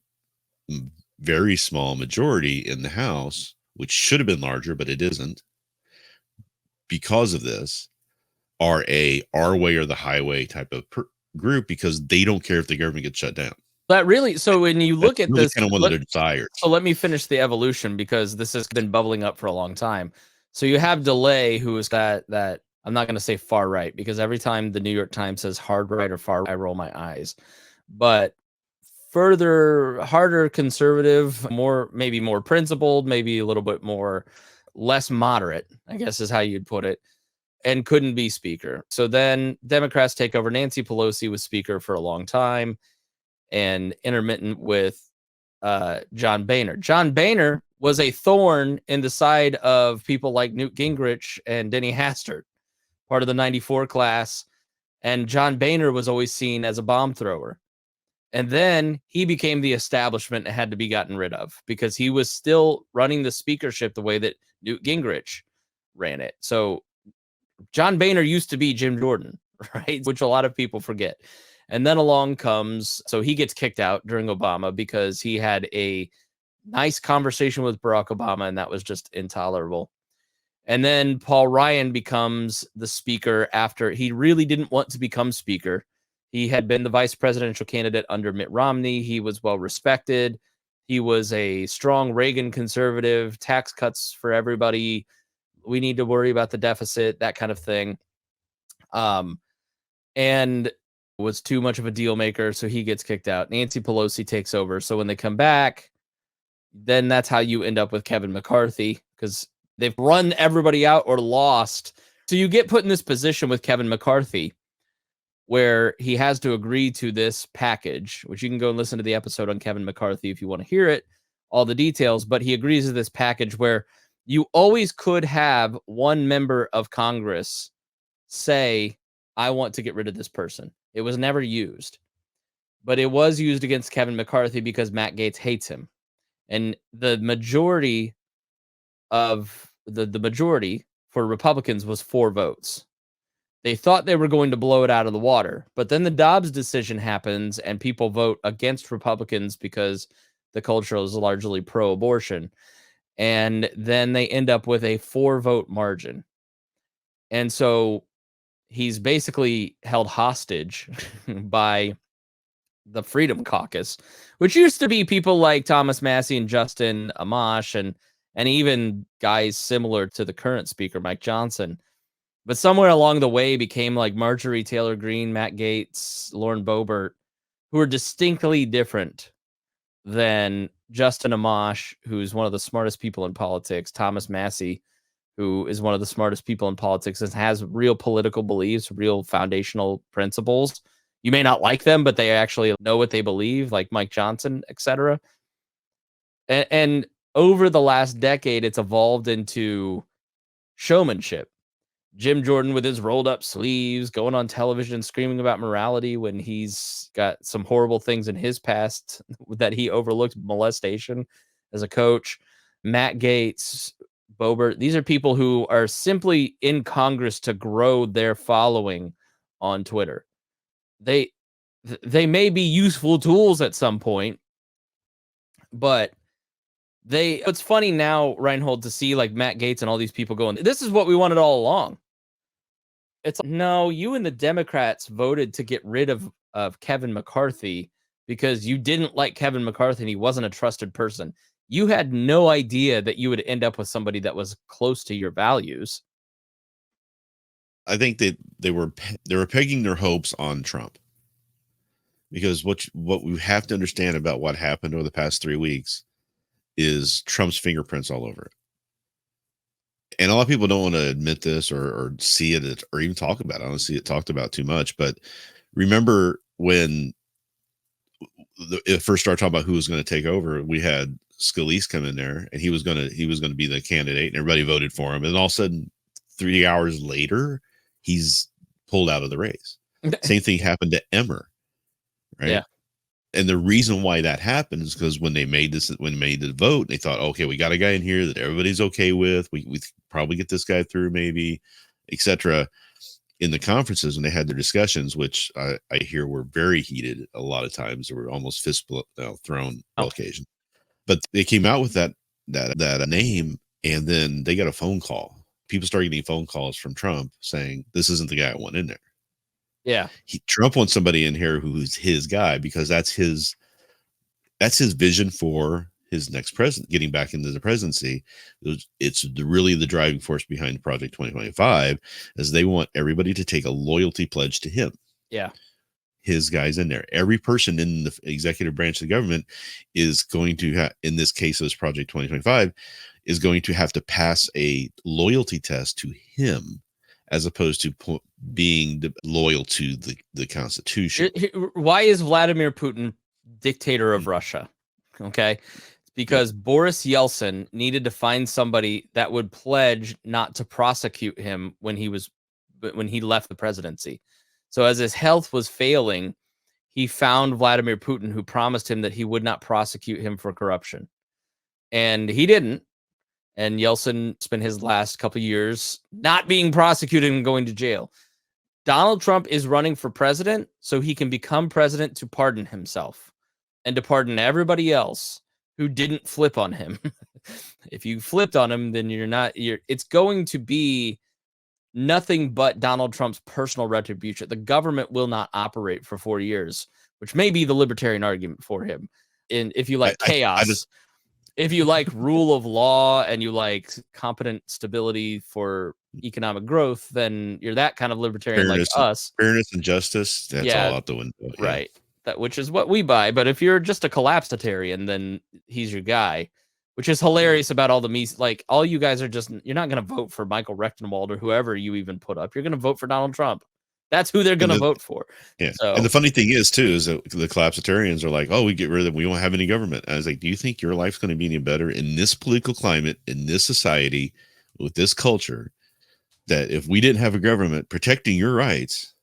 very small majority in the House, which should have been larger, but it isn't, because of this, are our way or the highway type of group, because they don't care if the government gets shut down. But really, so when you look at really this, kind of one of their desires. So let me finish the evolution, because this has been bubbling up for a long time. So you have DeLay, who is that I'm not going to say far right, because every time the New York Times says hard right or far right, I roll my eyes. But harder conservative, maybe more principled, maybe a little bit more less moderate, I guess is how you'd put it, and couldn't be speaker. So then Democrats take over. Nancy Pelosi was speaker for a long time, and intermittent with John Boehner. John Boehner was a thorn in the side of people like Newt Gingrich and Denny Hastert, part of the 94 class. And John Boehner was always seen as a bomb thrower. And then he became the establishment and had to be gotten rid of, because he was still running the speakership the way that Newt Gingrich ran it. So John Boehner used to be Jim Jordan, right? Which a lot of people forget. And then along comes, so he gets kicked out during Obama because he had a nice conversation with Barack Obama, and that was just intolerable. And then Paul Ryan becomes the speaker after he really didn't want to become speaker. He had been the vice presidential candidate under Mitt Romney. He was well respected. He was a strong Reagan conservative, tax cuts for everybody. We need to worry about the deficit, that kind of thing. And was too much of a deal maker, so he gets kicked out. Nancy Pelosi takes over. So when they come back, then that's how you end up with Kevin McCarthy, because they've run everybody out or lost. So you get put in this position with Kevin McCarthy, where he has to agree to this package, which you can go and listen to the episode on Kevin McCarthy if you want to hear it, all the details. But he agrees to this package where you always could have one member of Congress say, I want to get rid of this person. It was never used, but it was used against Kevin McCarthy because Matt Gaetz hates him. And the majority of the majority for Republicans was 4 votes. They thought they were going to blow it out of the water, but then the Dobbs decision happens and people vote against Republicans because the culture is largely pro-abortion. And then they end up with a 4-vote margin. And so he's basically held hostage by the Freedom Caucus, which used to be people like Thomas Massie and Justin Amash and even guys similar to the current speaker, Mike Johnson. But somewhere along the way became like Marjorie Taylor Greene, Matt Gaetz, Lauren Boebert, who are distinctly different than Justin Amash, who's one of the smartest people in politics, Thomas Massie, who is one of the smartest people in politics and has real political beliefs, real foundational principles. You may not like them, but they actually know what they believe, like Mike Johnson, etc. And over the last decade, it's evolved into showmanship. Jim Jordan with his rolled up sleeves, going on television, screaming about morality when he's got some horrible things in his past that he overlooked, molestation as a coach. Matt Gaetz, Boebert, these are people who are simply in Congress to grow their following on Twitter. They may be useful tools at some point, but it's funny now, Rhinehold, to see like Matt Gaetz and all these people going, this is what we wanted all along. It's like, no, you and the Democrats voted to get rid of Kevin McCarthy because you didn't like Kevin McCarthy and he wasn't a trusted person. You had no idea that you would end up with somebody that was close to your values. I think that they were pegging their hopes on Trump, because what we have to understand about what happened over the past 3 weeks is Trump's fingerprints all over it. And a lot of people don't want to admit this or see it or even talk about it. I don't see it talked about too much. But remember when it first started talking about who was going to take over, we had Scalise come in there and he was going to be the candidate and everybody voted for him. And all of a sudden, 3 hours later, he's pulled out of the race. Same thing happened to Emmer, right? Yeah. And the reason why that happened is because when they made the vote, they thought, okay, we got a guy in here that everybody's okay with. We probably get this guy through, maybe, etc. In the conferences, when they had their discussions, which I hear were very heated a lot of times, they were almost fist thrown on occasion. But they came out with that name, and then they got a phone call. People started getting phone calls from Trump saying, this isn't the guy I want in there. Yeah. Trump wants somebody in here who's his guy, because that's his vision for his next president, getting back into the presidency. It's really the driving force behind Project 2025, as they want everybody to take a loyalty pledge to him. Yeah. His guys in there. Every person in the executive branch of the government is going to have, in this case, of this Project 2025, is going to have to pass a loyalty test to him, as opposed to being loyal to the Constitution. Why is Vladimir Putin dictator of Russia? Okay. It's because Boris Yeltsin needed to find somebody that would pledge not to prosecute him when he left the presidency. So as his health was failing, he found Vladimir Putin, who promised him that he would not prosecute him for corruption. And he didn't. And Yeltsin spent his last couple of years not being prosecuted and going to jail. Donald Trump is running for president so he can become president to pardon himself and to pardon everybody else who didn't flip on him. If you flipped on him, then it's going to be nothing but Donald Trump's personal retribution. The government will not operate for 4 years, which may be the libertarian argument for him. And if you like chaos, if you like rule of law and you like competent stability for economic growth, then you're that kind of libertarian like us. Fairness and justice, that's all out the window. Yeah. Right. Which is what we buy. But if you're just a collapsitarian, then he's your guy, which is hilarious about all the like all you guys are just, you're not going to vote for Michael Rechtenwald or whoever you even put up. You're going to vote for Donald Trump. That's who they're going to vote for. Yeah. So, and the funny thing is, too, is that the collapsitarians are like, oh, we get rid of them. We won't have any government. And I was like, do you think your life's going to be any better in this political climate, in this society, with this culture, that if we didn't have a government protecting your rights,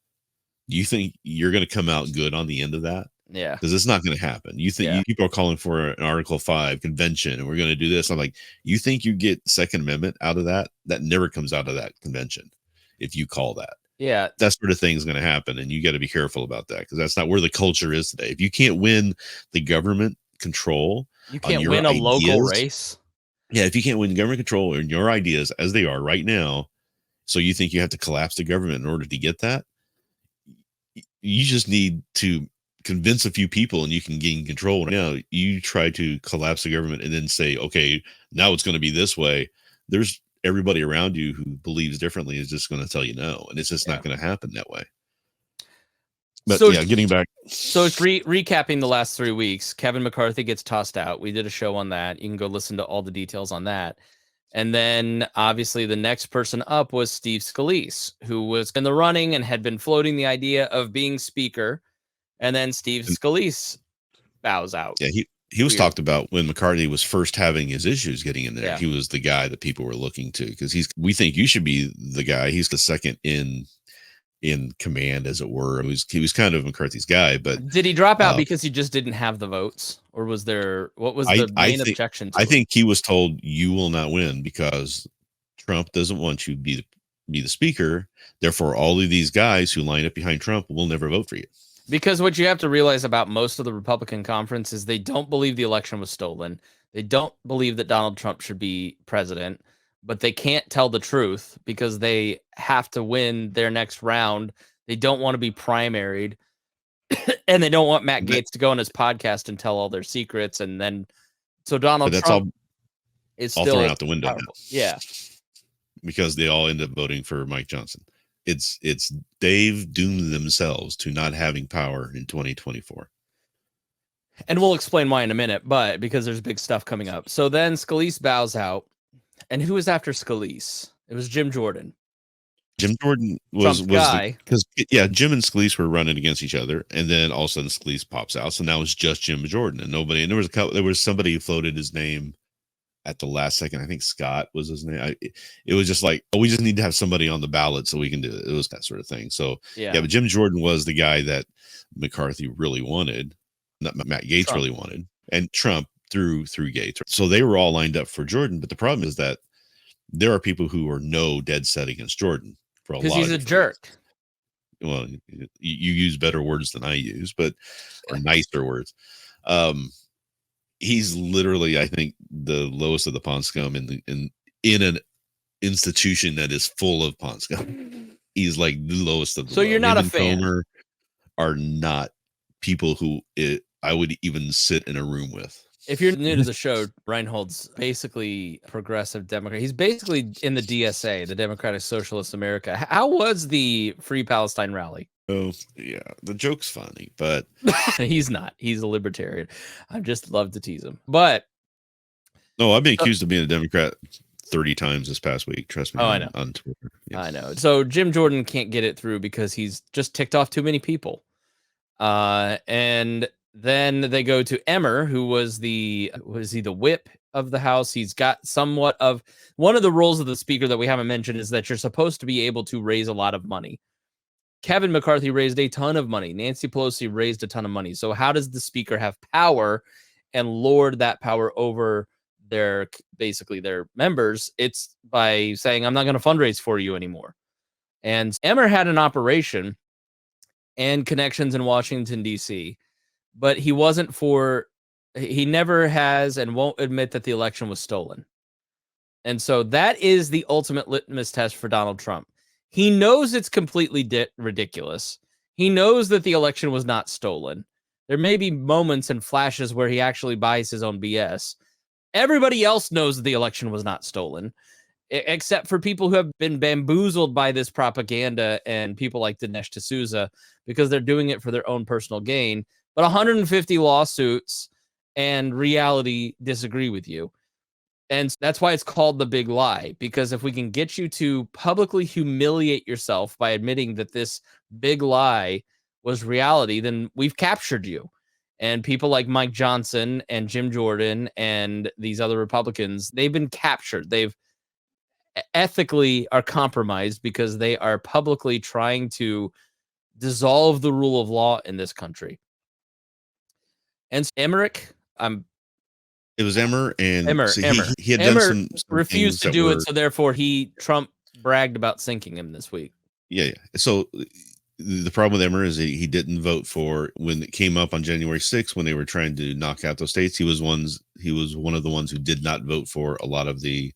do you think you're going to come out good on the end of that? yeah. Because it's not going to happen. You think people are calling for an Article 5 convention and we're going to do this. I'm like, you think you get Second Amendment out of that? That never comes out of that convention if you call that. Yeah. That sort of thing is going to happen. And you got to be careful about that because that's not where the culture is today. If you can't win the government control, you can't win a local race. Yeah. If you can't win government control in your ideas as they are right now, so you think you have to collapse the government in order to get that, you just need to convince a few people and you can gain control. Now you try to collapse the government and then say, okay, now it's going to be this way. There's everybody around you who believes differently is just going to tell you no. And it's just not going to happen that way. But so, getting back. So recapping the last 3 weeks, Kevin McCarthy gets tossed out. We did a show on that. You can go listen to all the details on that. And then obviously the next person up was Steve Scalise, who was in the running and had been floating the idea of being speaker. And then Steve Scalise bows out. Yeah, he was talked about when McCarthy was first having his issues getting in there. Yeah. He was the guy that people were looking to because we think you should be the guy. He's the second in command, as it were. He was kind of McCarthy's guy, but did he drop out because he just didn't have the votes, or was there what was the main objection? I think he was told you will not win because Trump doesn't want you to be the speaker. Therefore, all of these guys who line up behind Trump will never vote for you. Because what you have to realize about most of the Republican conference is they don't believe the election was stolen. They don't believe that Donald Trump should be president, but they can't tell the truth because they have to win their next round. They don't want to be primaried, and they don't want Matt Gaetz to go on his podcast and tell all their secrets. And then, so Donald Trump is still thrown out the window now. Yeah. Because they all end up voting for Mike Johnson. They've doomed themselves to not having power in 2024. And we'll explain why in a minute, but because there's big stuff coming up. So then Scalise bows out. And who was after Scalise? It was Jim Jordan. Jim Jordan was because Jim and Scalise were running against each other, and then all of a sudden Scalise pops out. So now it's just Jim Jordan and nobody. And there was somebody who floated his name at the last second. I think Scott was his name. It was just like, we just need to have somebody on the ballot so we can do it. It was that sort of thing. So but Jim Jordan was the guy that McCarthy really wanted, not Matt Gaetz really wanted, and Trump through Gaetz. So they were all lined up for Jordan. But the problem is that there are people who are dead set against Jordan for a lot. Because he's a jerk. Well, you use better words than I use, or nicer words. He's literally, I think, the lowest of the pond scum in an institution that is full of pond scum. He's like the lowest of the So low. You're not a fan. Comer are not people who I would even sit in a room with. If you're new to the show, Rhinehold's basically progressive Democrat. He's basically in the DSA, the Democratic Socialist America. How was the Free Palestine rally? Oh, yeah. The joke's funny, but he's not. He's a libertarian. I just love to tease him. But no, I've been accused of being a Democrat 30 times this past week. Trust me. I know. On Twitter. Yeah. I know. So Jim Jordan can't get it through because he's just ticked off too many people. And then they go to Emmer, who was the whip of the House. He's got somewhat of one of the roles of the speaker that we haven't mentioned is that you're supposed to be able to raise a lot of money. Kevin McCarthy raised a ton of money. Nancy Pelosi raised a ton of money. So how does the speaker have power and lord that power over their members? It's by saying, I'm not going to fundraise for you anymore. And Emmer had an operation and connections in Washington, D.C., but he never has and won't admit that the election was stolen. And so that is the ultimate litmus test for Donald Trump. He knows it's completely ridiculous. He knows that the election was not stolen. There may be moments and flashes where he actually buys his own BS. Everybody else knows that the election was not stolen, except for people who have been bamboozled by this propaganda and people like Dinesh D'Souza because they're doing it for their own personal gain. But 150 lawsuits and reality disagree with you. And that's why it's called the big lie, because if we can get you to publicly humiliate yourself by admitting that this big lie was reality, then we've captured you. And people like Mike Johnson and Jim Jordan and these other Republicans, they've been captured. They've ethically are compromised because they are publicly trying to dissolve the rule of law in this country. And Emmerich, It was Emmer, and Emmer, so Emmer. he had Emmer done some refused to things do that it, were, so therefore Trump bragged about sinking him this week. yeah. So the problem with Emmer is he didn't vote for when it came up on January 6th when they were trying to knock out those states. He was one of the ones who did not vote for a lot of the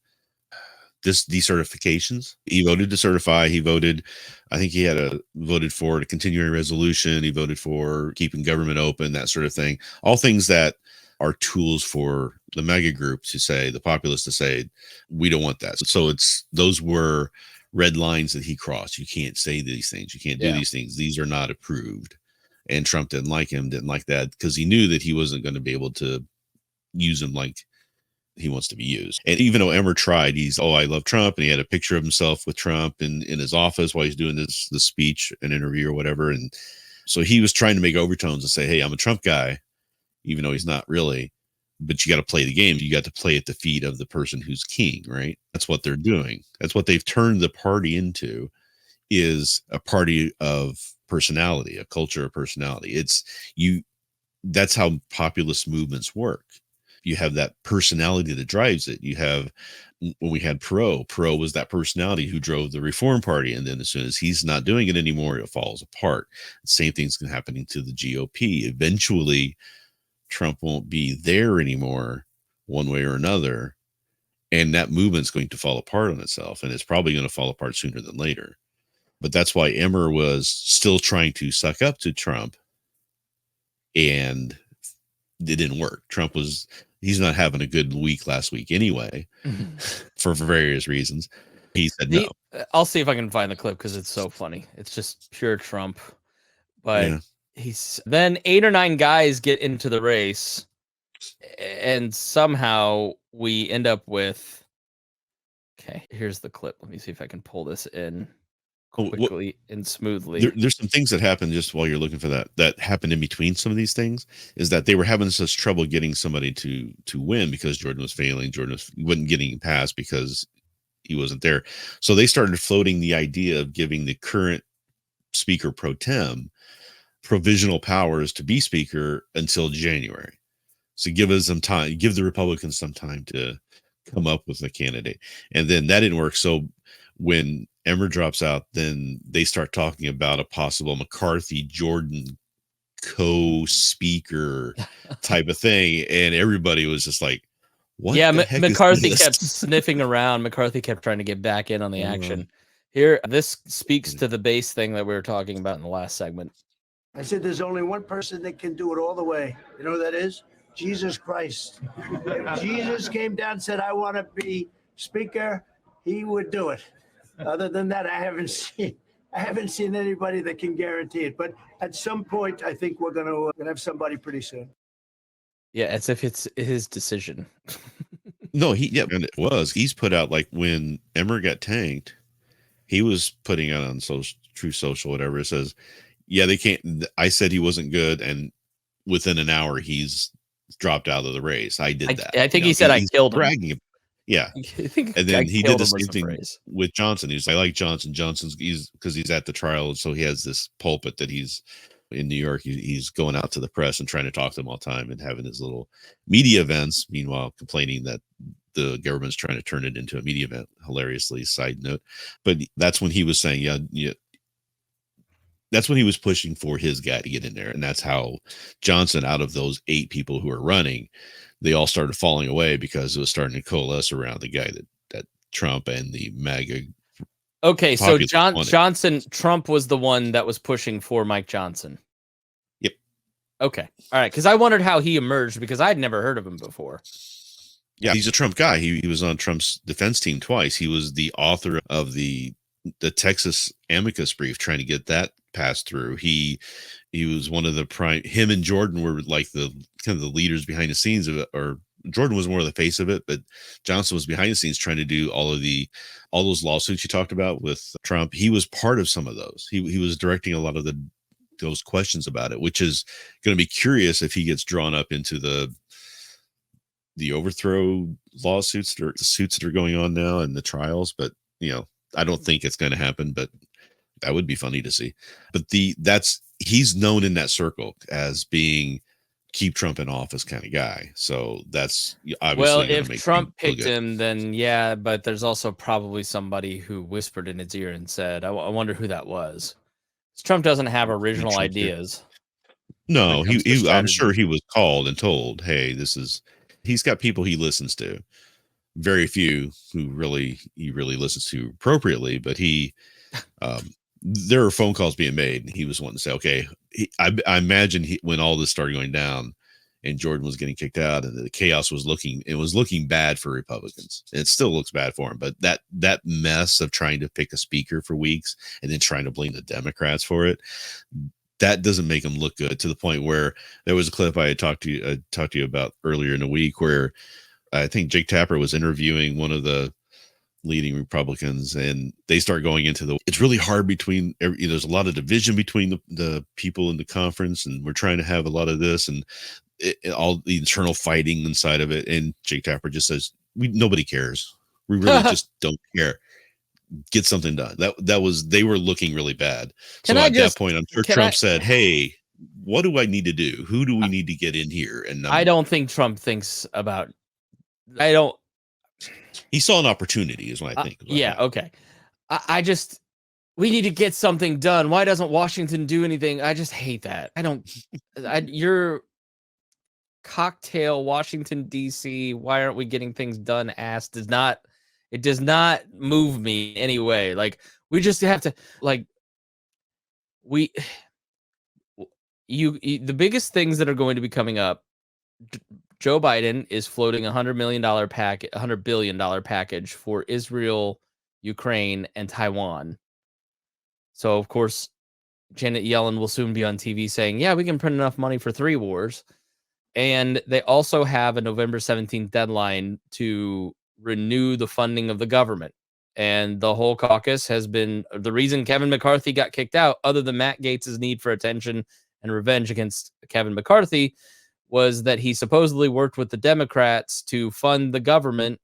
decertifications. He voted to certify. He voted, I think he had voted for a continuing resolution. He voted for keeping government open, that sort of thing. All things that are tools for the mega group to say, the populace to say, we don't want that. So those were red lines that he crossed. You can't say these things. You can't do these things. These are not approved. And Trump didn't like that because he knew that he wasn't going to be able to use him like he wants to be used. And even though Emmer tried, I love Trump, and he had a picture of himself with Trump in his office while he's doing this speech, an interview or whatever. And so he was trying to make overtones and say, hey, I'm a Trump guy, even though he's not really. But you got to play the game. You got to play at the feet of the person who's king, right? That's what they're doing. That's what they've turned the party into, is a party of personality, a culture of personality. That's how populist movements work. You have that personality that drives it. You have, when we had Perot was that personality who drove the Reform Party. And then as soon as he's not doing it anymore, it falls apart. The same thing's happening to the GOP. Eventually, Trump won't be there anymore one way or another. And that movement's going to fall apart on itself. And it's probably going to fall apart sooner than later. But that's why Emmer was still trying to suck up to Trump. And it didn't work. He's not having a good week last week anyway, for various reasons. He said no. I'll see if I can find the clip because it's so funny. It's just pure Trump. But then 8 or 9 guys get into the race, and somehow we end up with. Okay, here's the clip. Let me see if I can pull this in quickly and smoothly. There's some things that happened just while you're looking for that happened in between some of these things, is that they were having such trouble getting somebody to win because Jordan was failing. Jordan wasn't getting passed because he wasn't there. So they started floating the idea of giving the current speaker pro tem provisional powers to be speaker until January. So give the Republicans some time to come up with a candidate. And then that didn't work. So when Emmer drops out, then they start talking about a possible McCarthy-Jordan co-speaker type of thing. And everybody was just like, what? Yeah, McCarthy kept sniffing around. McCarthy kept trying to get back in on the action. Here, this speaks to the base thing that we were talking about in the last segment. I said there's only one person that can do it all the way. You know who that is? Jesus Christ. If Jesus came down and said, I want to be speaker, he would do it. Other than that, I haven't seen anybody that can guarantee it. But at some point, I think we're gonna have somebody pretty soon. Yeah, as if it's his decision. No, and it was. He's put out, like, when Emmer got tanked, he was putting out on True Social, whatever. It says, yeah, they can't. I said he wasn't good, and within an hour, he's dropped out of the race. I did that. I think he said I killed him. Bragging. Yeah. And then he did the same thing with Johnson. He's like, I like Johnson. Johnson's because he's at the trial. So he has this pulpit that he's in New York. He's going out to the press and trying to talk to them all the time and having his little media events. Meanwhile, complaining that the government's trying to turn it into a media event. Hilariously, side note. But that's when he was saying, yeah. That's when he was pushing for his guy to get in there. And that's how Johnson, out of those 8 people who are running, they all started falling away because it was starting to coalesce around the guy that Trump and the MAGA. Okay, so Trump was the one that was pushing for Mike Johnson. Yep. Okay. All right. Because I wondered how he emerged because I'd never heard of him before. Yeah, he's a Trump guy. He was on Trump's defense team twice. He was the author of the Texas amicus brief, trying to get that passed through. He was one of the him and Jordan were like the kind of the leaders behind the scenes of it, or Jordan was more of the face of it, but Johnson was behind the scenes trying to do all those lawsuits you talked about with Trump. He was part of some of those. He was directing a lot of those questions about it, which is going to be curious if he gets drawn up into the overthrow lawsuits or the suits that are going on now and the trials. But I don't think it's going to happen, but that would be funny to see. But he's known in that circle as being keep Trump in office kind of guy. So that's obviously if Trump picked him, then yeah, but there's also probably somebody who whispered in his ear and said, I wonder who that was. Trump doesn't have original ideas. No, I'm sure he was called and told, hey, he's got people he listens to. Very few who he really listens to appropriately, but there are phone calls being made. He was wanting to say, okay, I imagine when all this started going down and Jordan was getting kicked out and the chaos was looking bad for Republicans. It still looks bad for him, but that mess of trying to pick a speaker for weeks and then trying to blame the Democrats for it, that doesn't make him look good, to the point where there was a clip I had talked to you about earlier in the week where I think Jake Tapper was interviewing one of the leading Republicans, and they start going into it's really hard there's a lot of division between the people in the conference, and we're trying to have a lot of this and all the internal fighting inside of it. And Jake Tapper just says, nobody cares. We really just don't care. Get something done. They were looking really bad. So at that point, I'm sure Trump said, hey, what do I need to do? Who do we need to get in here? And I don't think Trump thinks about, he saw an opportunity is what I think. Yeah. Okay. We need to get something done. Why doesn't Washington do anything? I just hate that. Your cocktail Washington DC, why aren't we getting things done? Does not move me anyway. Like, we just have to, like, the biggest things that are going to be coming up, Joe Biden is floating $100 billion package for Israel, Ukraine, and Taiwan. So, of course, Janet Yellen will soon be on TV saying, yeah, we can print enough money for 3 wars. And they also have a November 17th deadline to renew the funding of the government. And the whole caucus has been the reason Kevin McCarthy got kicked out, other than Matt Gaetz' need for attention and revenge against Kevin McCarthy, was that he supposedly worked with the Democrats to fund the government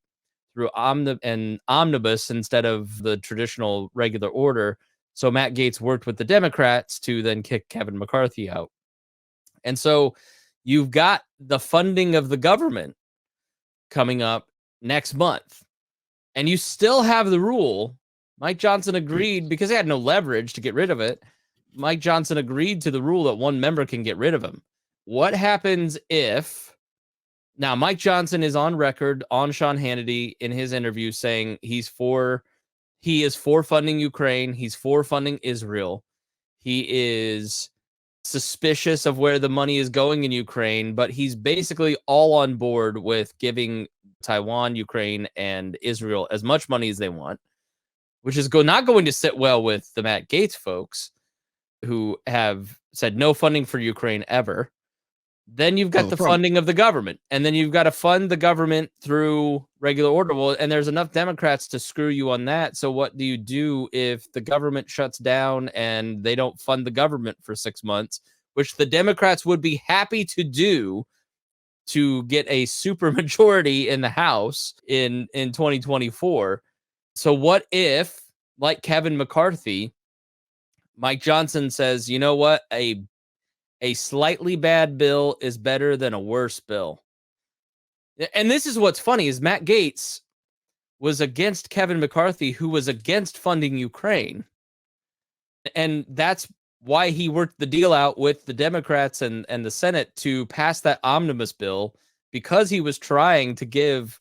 through omnibus instead of the traditional regular order. So Matt Gaetz worked with the Democrats to then kick Kevin McCarthy out. And so you've got the funding of the government coming up next month. And you still have the rule. Mike Johnson agreed, because he had no leverage to get rid of it. Mike Johnson agreed to the rule that one member can get rid of him. What happens if... Now, Mike Johnson is on record on Sean Hannity in his interview saying he is for funding Ukraine. He's for funding Israel. He is suspicious of where the money is going in Ukraine, but he's basically all on board with giving Taiwan, Ukraine, and Israel as much money as they want, which is not going to sit well with the Matt Gaetz folks, who have said no funding for Ukraine ever. Then you've got the funding of the government, and then you've got to fund the government through regular order. Well, and there's enough Democrats to screw you on that. So what do you do if the government shuts down and they don't fund the government for 6 months, which the Democrats would be happy to do to get a super majority in the House in 2024? So what if, like Kevin McCarthy, Mike Johnson says, you know what, a slightly bad bill is better than a worse bill. And this is what's funny, is Matt Gaetz was against Kevin McCarthy, who was against funding Ukraine. And that's why he worked the deal out with the Democrats and the Senate to pass that omnibus bill, because he was trying to give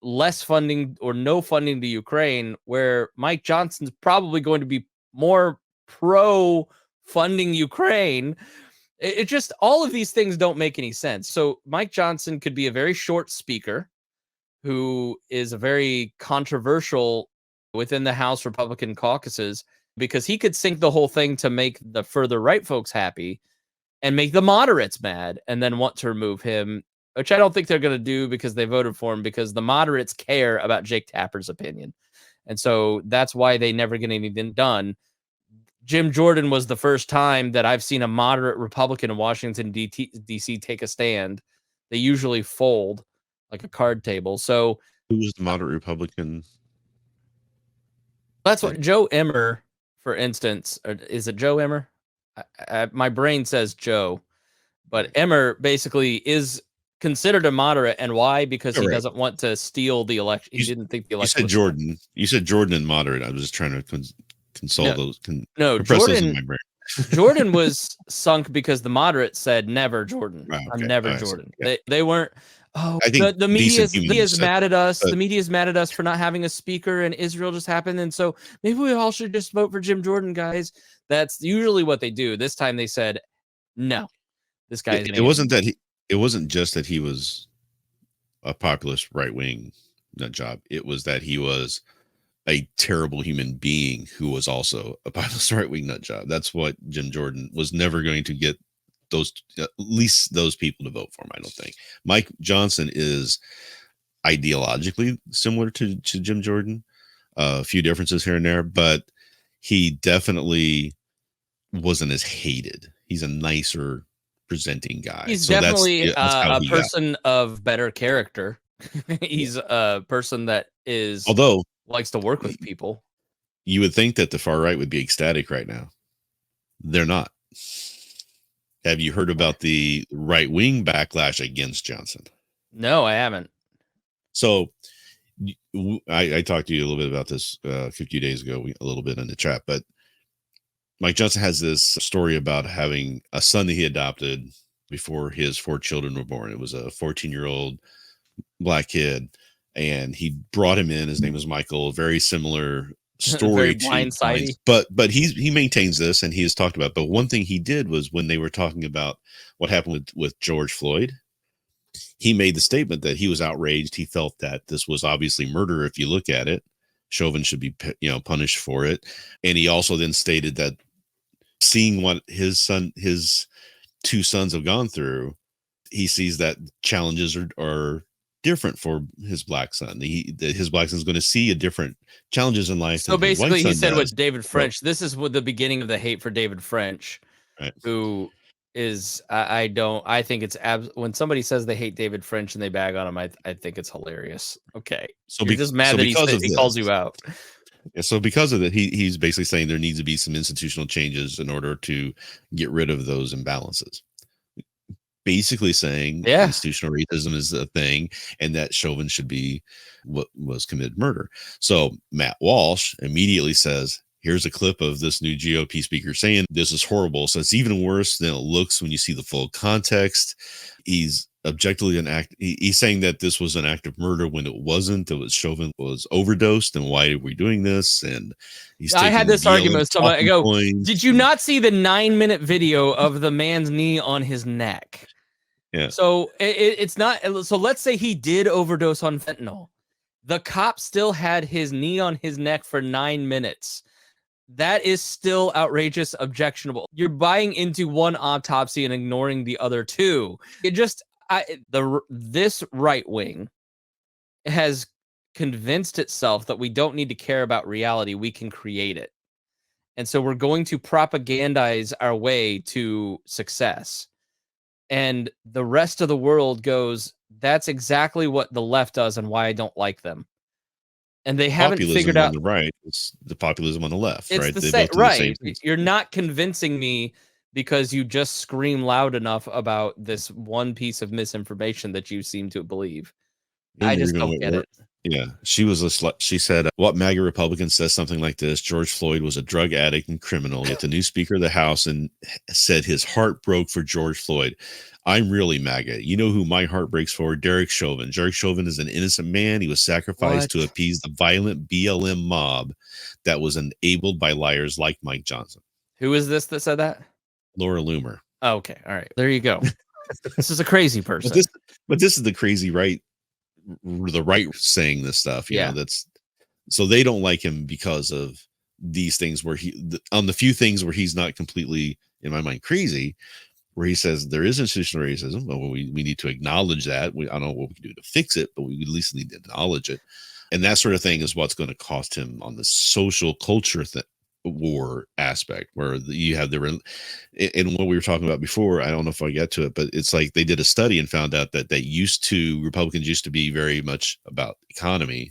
less funding or no funding to Ukraine, where Mike Johnson's probably going to be more pro funding Ukraine. It just, all of these things don't make any sense. So Mike Johnson could be a very short speaker who is a very controversial within the House Republican caucuses, because he could sink the whole thing to make the further right folks happy and make the moderates mad and then want to remove him. which I don't think they're going to do because they voted for him, because the moderates care about Jake Tapper's opinion. And so that's why they never get anything done. Jim Jordan was the first time that I've seen a moderate Republican in Washington, D.C. take a stand. They usually fold like a card table. So who was the moderate Republican? That's what Joe Emmer, for instance, or is it Joe Emmer? My brain says Joe, but Emmer basically is considered a moderate. And why? Because he doesn't want to steal the election. He didn't think the election. You said Jordan. You said Jordan and moderate. I was just trying to console those. Jordan. In my brain. Jordan was sunk because the moderates said never Jordan. Oh, okay. I'm never Jordan. Yeah. They weren't. Oh, I think the media is mad at us. The media is mad at us for not having a speaker, and Israel just happened, and so maybe we all should just vote for Jim Jordan, guys. That's usually what they do. This time they said, no, this guy. It wasn't that he. It wasn't just that he was a populist right wing nut job. It was that he was a terrible human being who was also a populist right wing nut job. That's what Jim Jordan was never going to get. Those, at least those people, to vote for him. I don't think Mike Johnson is ideologically similar to Jim Jordan, a few differences here and there, but he definitely wasn't as hated. He's a nicer presenting guy. He's definitely a person of better character. He's a person that likes to work with people. You would think that the far right would be ecstatic right now. They're not. Have you heard about the right-wing backlash against Johnson? No, I haven't. So I talked to you a little bit about this a few days ago, a little bit in the chat, but Mike Johnson has this story about having a son that he adopted before his 4 children were born. It was a 14-year-old black kid, and he brought him in. His name was Michael. Very similar story to but he maintains this, and he has talked about. But one thing he did was when they were talking about what happened with George Floyd, he made the statement that he was outraged. He felt that this was obviously murder. If you look at it, Chauvin should be punished for it. And he also then stated that seeing what his 2 sons have gone through, he sees that challenges are different for his black son. His black son is going to see a different challenges in life. So basically, he said with David French, this is what the beginning of the hate for David French, right? Who is I think it's when somebody says they hate David French and they bag on him, I think it's hilarious. Okay, so you're just mad that he calls you out. Yeah, so because of that, he's basically saying there needs to be some institutional changes in order to get rid of those imbalances. Basically saying institutional racism is a thing, and that Chauvin should be what was committed murder. So Matt Walsh immediately says, here's a clip of this new GOP speaker saying this is horrible. So it's even worse than it looks when you see the full context. He's objectively he's saying that this was an act of murder when it wasn't. It was Chauvin was overdosed, and why are we doing this? And I had this argument with somebody. I go, did you not see the 9-minute video of the man's knee on his neck? Yeah. So it's not. So let's say he did overdose on fentanyl. The cop still had his knee on his neck for 9 minutes. That is still outrageous, objectionable. You're buying into one autopsy and ignoring the other 2. This right wing has convinced itself that we don't need to care about reality. We can create it. And so we're going to propagandize our way to success. And the rest of the world goes, that's exactly what the left does and why I don't like them. And they haven't figured out. On the right, it's the populism on the left, it's right? The same, right. You're not convincing me because you just scream loud enough about this one piece of misinformation that you seem to believe. I just don't get it. Yeah, she said, what MAGA Republican says something like this? George Floyd was a drug addict and criminal, yet the new Speaker of the House and said his heart broke for George Floyd. I'm really MAGA. You know who my heart breaks for? Derek Chauvin. Derek Chauvin is an innocent man. He was sacrificed to appease the violent BLM mob that was enabled by liars like Mike Johnson. Who is this that said that? Laura Loomer. Oh, okay. All right. There you go. This is a crazy person. But this is the crazy right. The right saying this stuff, you know, that's so they don't like him because of these things where on the few things where he's not completely, in my mind, crazy, where he says there is institutional racism, but we need to acknowledge that. I don't know what we can do to fix it, but we at least need to acknowledge it. And that sort of thing is what's going to cost him on the social culture war aspect, where you have and what we were talking about before. I don't know if I get to it, but it's like they did a study and found out that Republicans used to be very much about economy,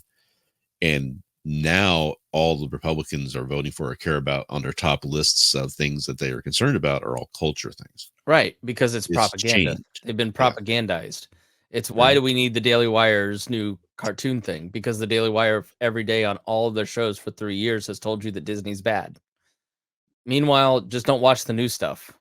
and now all the Republicans are voting for or care about on their top lists of things that they are concerned about are all culture things. Right, because it's propaganda. Changed. They've been propagandized. It's why do we need the Daily Wire's new cartoon thing? Because the Daily Wire every day on all of their shows for 3 years has told you that Disney's bad. Meanwhile, just don't watch the new stuff.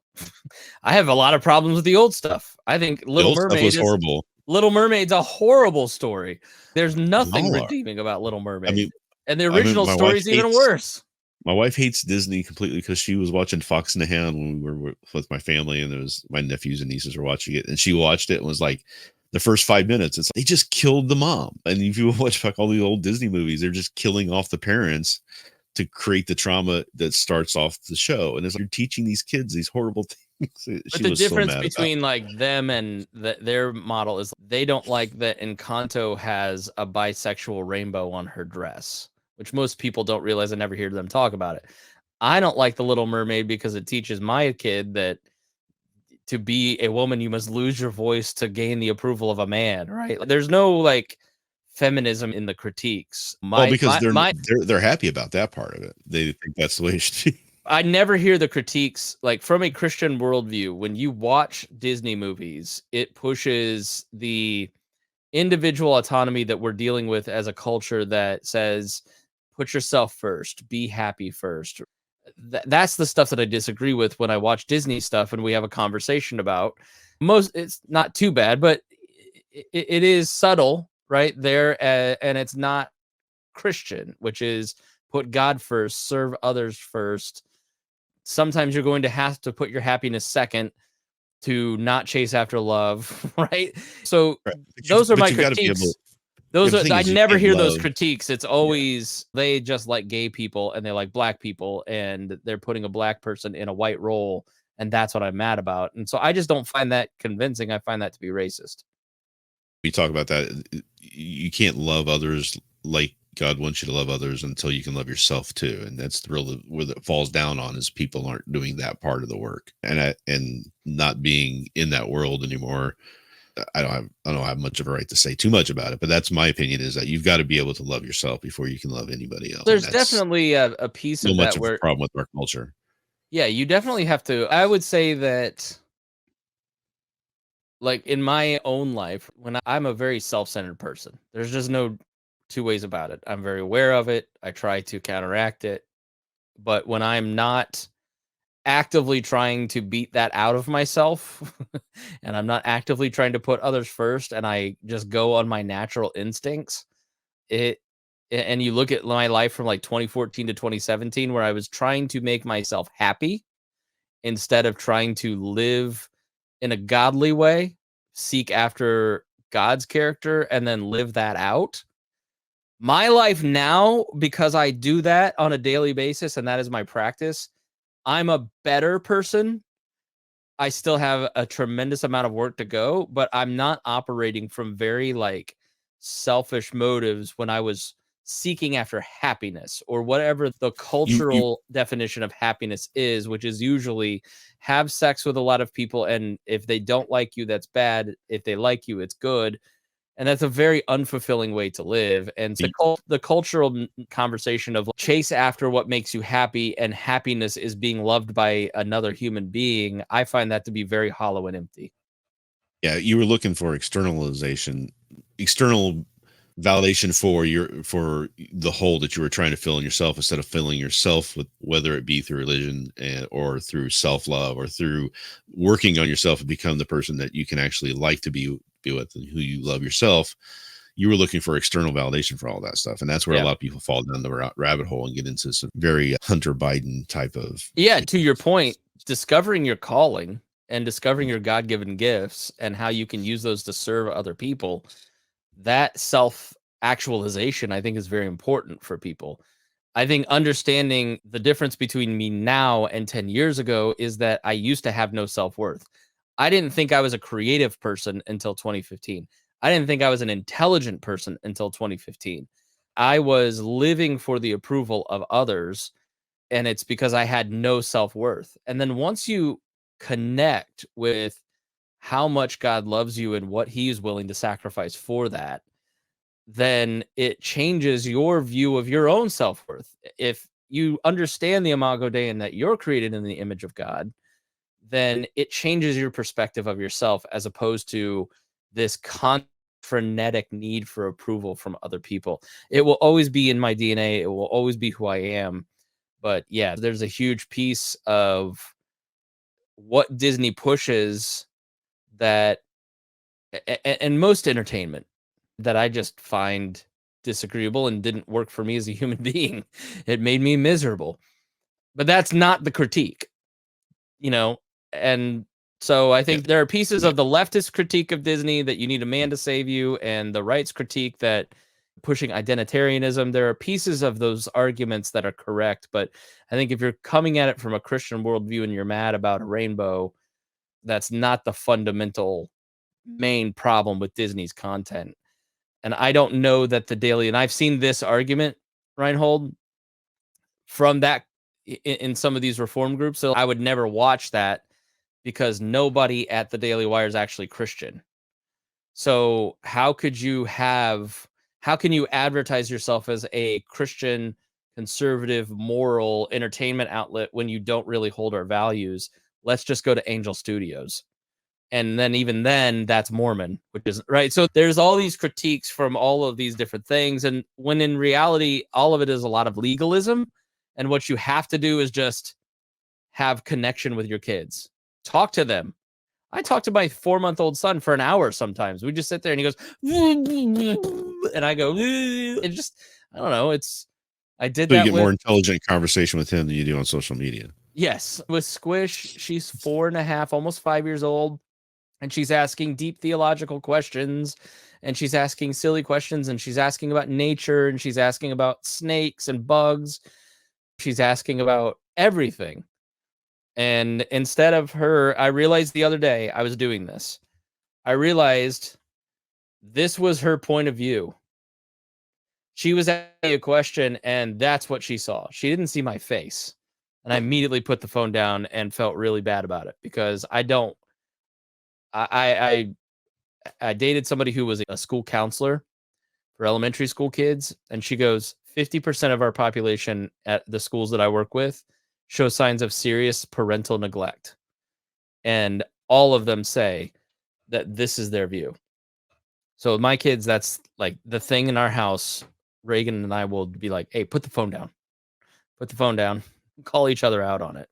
I have a lot of problems with the old stuff. I think Little Mermaid was horrible. Little Mermaid's a horrible story. There's nothing redeeming about Little Mermaid. I mean, and the original story is even worse. My wife hates Disney completely because she was watching Fox and the Hound when we were with my family, and my nephews and nieces were watching it, and she watched it and was like, the first 5 minutes, it's like, they just killed the mom. And if you watch like all the old Disney movies, they're just killing off the parents to create the trauma that starts off the show. And it's like, you're teaching these kids these horrible things. But the difference between like them and their model is they don't like that Encanto has a bisexual rainbow on her dress, which most people don't realize. I never hear them talk about it. I don't like The Little Mermaid because it teaches my kid that to be a woman, you must lose your voice to gain the approval of a man, right? There's no like feminism in the critiques. Because they're happy about that part of it. They think that's the way it should be. I never hear the critiques like from a Christian worldview. When you watch Disney movies, it pushes the individual autonomy that we're dealing with as a culture that says, put yourself first, be happy first. That's the stuff that I disagree with when I watch Disney stuff and we have a conversation about. It's not too bad, but it is subtle right there, and it's not Christian, which is put God first, serve others first. Sometimes you're going to have to put your happiness second to not chase after love, right? So those are my critiques. I never hear those critiques. It's always they just like gay people and they like black people and they're putting a black person in a white role, and that's what I'm mad about. And so I just don't find that convincing. I find that to be racist. We talk about that. You can't love others like God wants you to love others until you can love yourself too. And that's really where it falls down on, is people aren't doing that part of the work and not being in that world anymore. I don't have much of a right to say too much about it, but that's my opinion, is that you've got to be able to love yourself before you can love anybody else. There's definitely a piece of that where a problem with our culture. Yeah, you definitely have to. I would say that, like in my own life, when I'm a very self-centered person, there's just no two ways about it. I'm very aware of it. I try to counteract it. But when I'm not actively trying to beat that out of myself and I'm not actively trying to put others first and I just go on my natural instincts, and you look at my life from like 2014 to 2017, where I was trying to make myself happy instead of trying to live in a godly way, seek after God's character and then live that out. My life now, because I do that on a daily basis and that is my practice, I'm a better person. I still have a tremendous amount of work to go, but I'm not operating from very like selfish motives when I was seeking after happiness or whatever the cultural definition of happiness is, which is usually have sex with a lot of people. And if they don't like you, that's bad. If they like you, it's good. And that's a very unfulfilling way to live. And so the cultural conversation of chase after what makes you happy and happiness is being loved by another human being, I find that to be very hollow and empty. Yeah, you were looking for external validation for the hole that you were trying to fill in yourself, instead of filling yourself with, whether it be through religion or through self-love or through working on yourself to become the person that you can actually like to be with and who you love yourself. You were looking for external validation for all that stuff, and that's where a lot of people fall down the rabbit hole and get into some very Hunter Biden type of to your point, discovering your calling and discovering your God-given gifts and how you can use those to serve other people. That self-actualization, I think, is very important for people. I think understanding the difference between me now and 10 years ago is that I used to have no self-worth. I didn't think I was a creative person until 2015. I didn't think I was an intelligent person until 2015. I was living for the approval of others, and it's because I had no self-worth. And then once you connect with how much God loves you and what he is willing to sacrifice for that, then it changes your view of your own self-worth. If you understand the Imago Dei and that you're created in the image of God, then it changes your perspective of yourself as opposed to this frenetic need for approval from other people. It will always be in my DNA. It will always be who I am. But yeah, there's a huge piece of what Disney pushes that and most entertainment that I just find disagreeable and didn't work for me as a human being. It made me miserable. But that's not the critique, you know? And so I think there are pieces of the leftist critique of Disney that you need a man to save you, and the right's critique that pushing identitarianism. There are pieces of those arguments that are correct. But I think if you're coming at it from a Christian worldview and you're mad about a rainbow, that's not the fundamental main problem with Disney's content. And I don't know that the Daily, and I've seen this argument, Rhinehold, from that in some of these reform groups. So I would never watch that because nobody at the Daily Wire is actually Christian. So how can you advertise yourself as a Christian, conservative, moral entertainment outlet when you don't really hold our values? Let's just go to Angel Studios. And then even then, that's Mormon, which isn't right. So there's all these critiques from all of these different things. And when in reality, all of it is a lot of legalism. And what you have to do is just have connection with your kids. Talk to them. I talk to my 4-month-old son for an hour sometimes. We just sit there and he goes, and I go, it just, I don't know. I did that. You get more intelligent conversation with him than you do on social media. Yes. With Squish, she's 4.5, almost 5 years old. And she's asking deep theological questions, and she's asking silly questions, and she's asking about nature, and she's asking about snakes and bugs. She's asking about everything. And instead of her, I realized the other day I was doing this. I realized this was her point of view. She was asking a question, and that's what she saw. She didn't see my face. And I immediately put the phone down and felt really bad about it because I dated somebody who was a school counselor for elementary school kids, and she goes, 50% of our population at the schools that I work with show signs of serious parental neglect. And all of them say that this is their view. So my kids, that's like the thing in our house. Reagan and I will be like, hey, put the phone down. Put the phone down. Call each other out on it.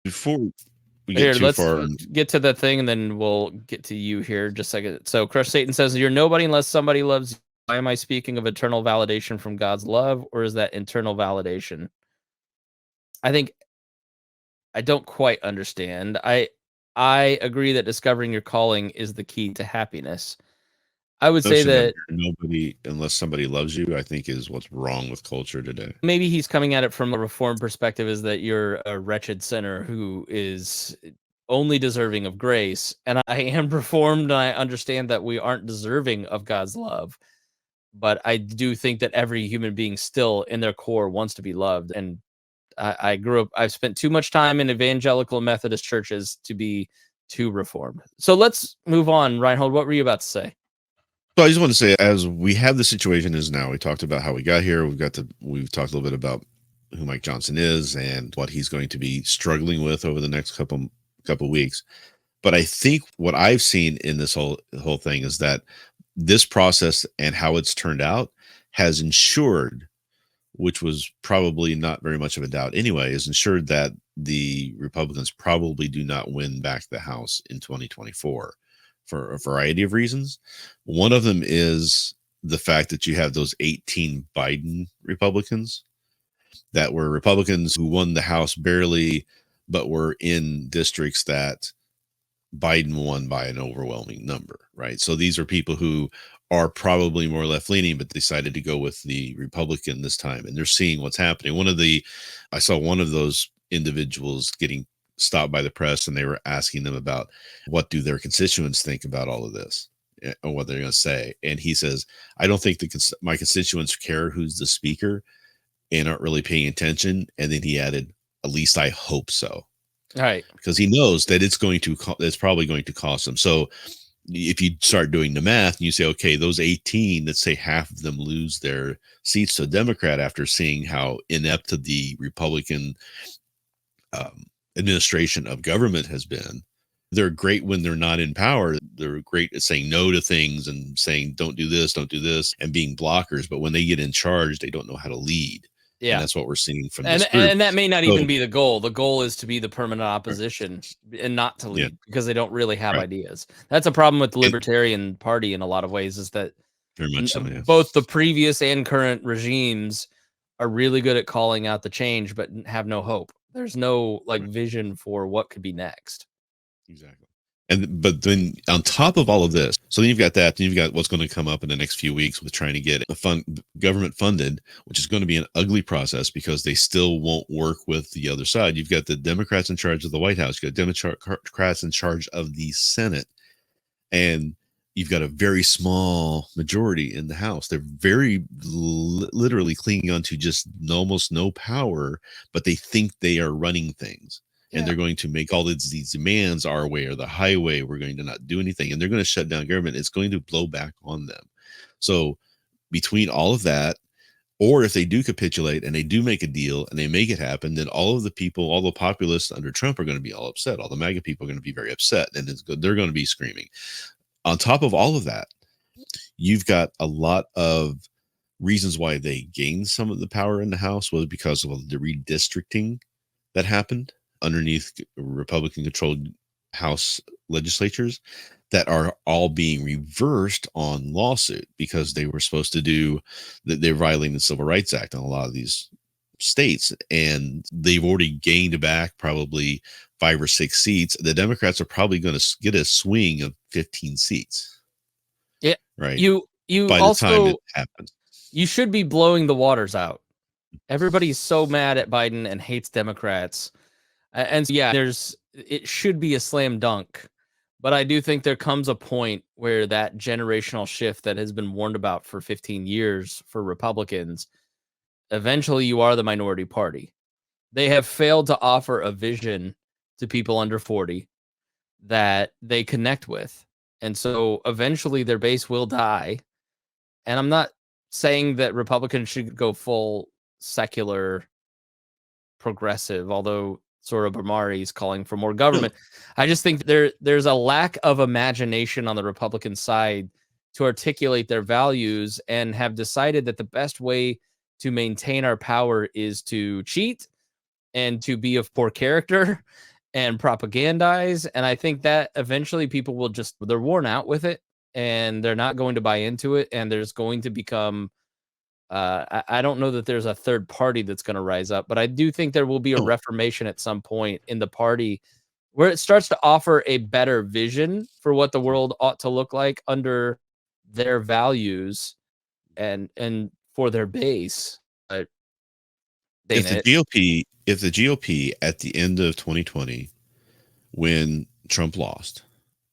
Before we get let's far, get to the thing, and then we'll get to you here just a second. So Crush Satan says, you're nobody unless somebody loves you. Why am I speaking of eternal validation from God's love, or is that internal validation? I don't quite understand. I agree that discovering your calling is the key to happiness. I would say that nobody unless somebody loves you, I think, is what's wrong with culture today. Maybe he's coming at it from a reform perspective, is that you're a wretched sinner who is only deserving of grace. And I am reformed, and I understand that we aren't deserving of God's love. But I do think that every human being still in their core wants to be loved. And I've spent too much time in evangelical Methodist churches to be too reformed. So let's move on. Rhinehold, what were you about to say? So I just want to say, as we have the situation is now, we talked about how we got here. We've talked a little bit about who Mike Johnson is and what he's going to be struggling with over the next couple weeks. But I think what I've seen in this whole thing is that this process and how it's turned out has ensured, which was probably not very much of a doubt anyway, is ensured that the Republicans probably do not win back the House in 2024 for a variety of reasons. One of them is the fact that you have those 18 Biden Republicans that were Republicans who won the House barely, but were in districts that Biden won by an overwhelming number, right? So these are people who are probably more left-leaning, but decided to go with the Republican this time, and they're seeing what's happening. I saw one of those individuals getting stopped by the press and they were asking them about what do their constituents think about all of this and what they're going to say. And he says, I don't think my constituents care who's the speaker and aren't really paying attention. And then he added, at least I hope so. Right. Because he knows that it's probably going to cost them. So if you start doing the math and you say, okay, those 18, let's say half of them lose their seats to a Democrat after seeing how inept the Republican administration of government has been. They're great when they're not in power. They're great at saying no to things and saying, don't do this, and being blockers. But when they get in charge, they don't know how to lead. Yeah. And that's what we're seeing from this group. And that may not even be the goal. The goal is to be the permanent opposition and not to lead because they don't really have ideas. That's a problem with the Libertarian Party in a lot of ways, is that very much so, both the previous and current regimes are really good at calling out the change, but have no hope. There's no vision for what could be next. Exactly. But then on top of all of this, so then you've got that, then you've got what's going to come up in the next few weeks with trying to get government funded, which is going to be an ugly process because they still won't work with the other side. You've got the Democrats in charge of the White House, you've got Democrats in charge of the Senate, and you've got a very small majority in the House. They're very literally clinging on to just almost no power, but they think they are running things. And they're going to make all these demands our way or the highway. We're going to not do anything. And they're going to shut down government. It's going to blow back on them. So between all of that, or if they do capitulate and they do make a deal and they make it happen, then all of the people, all the populists under Trump are going to be all upset. All the MAGA people are going to be very upset. And they're going to be screaming. On top of all of that, you've got a lot of reasons why they gained some of the power in the House was because of the redistricting that happened underneath Republican-controlled House legislatures that are all being reversed on lawsuit because they were supposed to do that. They're violating the Civil Rights Act in a lot of these states, and they've already gained back probably 5 or 6 seats. The Democrats are probably going to get a swing of 15 seats. Yeah, right. You by also, the time it happens, you should be blowing the waters out. Everybody's so mad at Biden and hates Democrats. And so, it should be a slam dunk, but I do think there comes a point where that generational shift that has been warned about for 15 years for Republicans, eventually you are the minority party. They have failed to offer a vision to people under 40 that they connect with. And so eventually their base will die. And I'm not saying that Republicans should go full secular progressive, although sort of Bamari is calling for more government. I just think there's a lack of imagination on the Republican side to articulate their values and have decided that the best way to maintain our power is to cheat and to be of poor character and propagandize. And I think that eventually people will they're worn out with it and they're not going to buy into it. And there's going to become I don't know that there's a third party that's going to rise up, but I do think there will be a reformation at some point in the party where it starts to offer a better vision for what the world ought to look like under their values and for their base. If the GOP at the end of 2020, when Trump lost,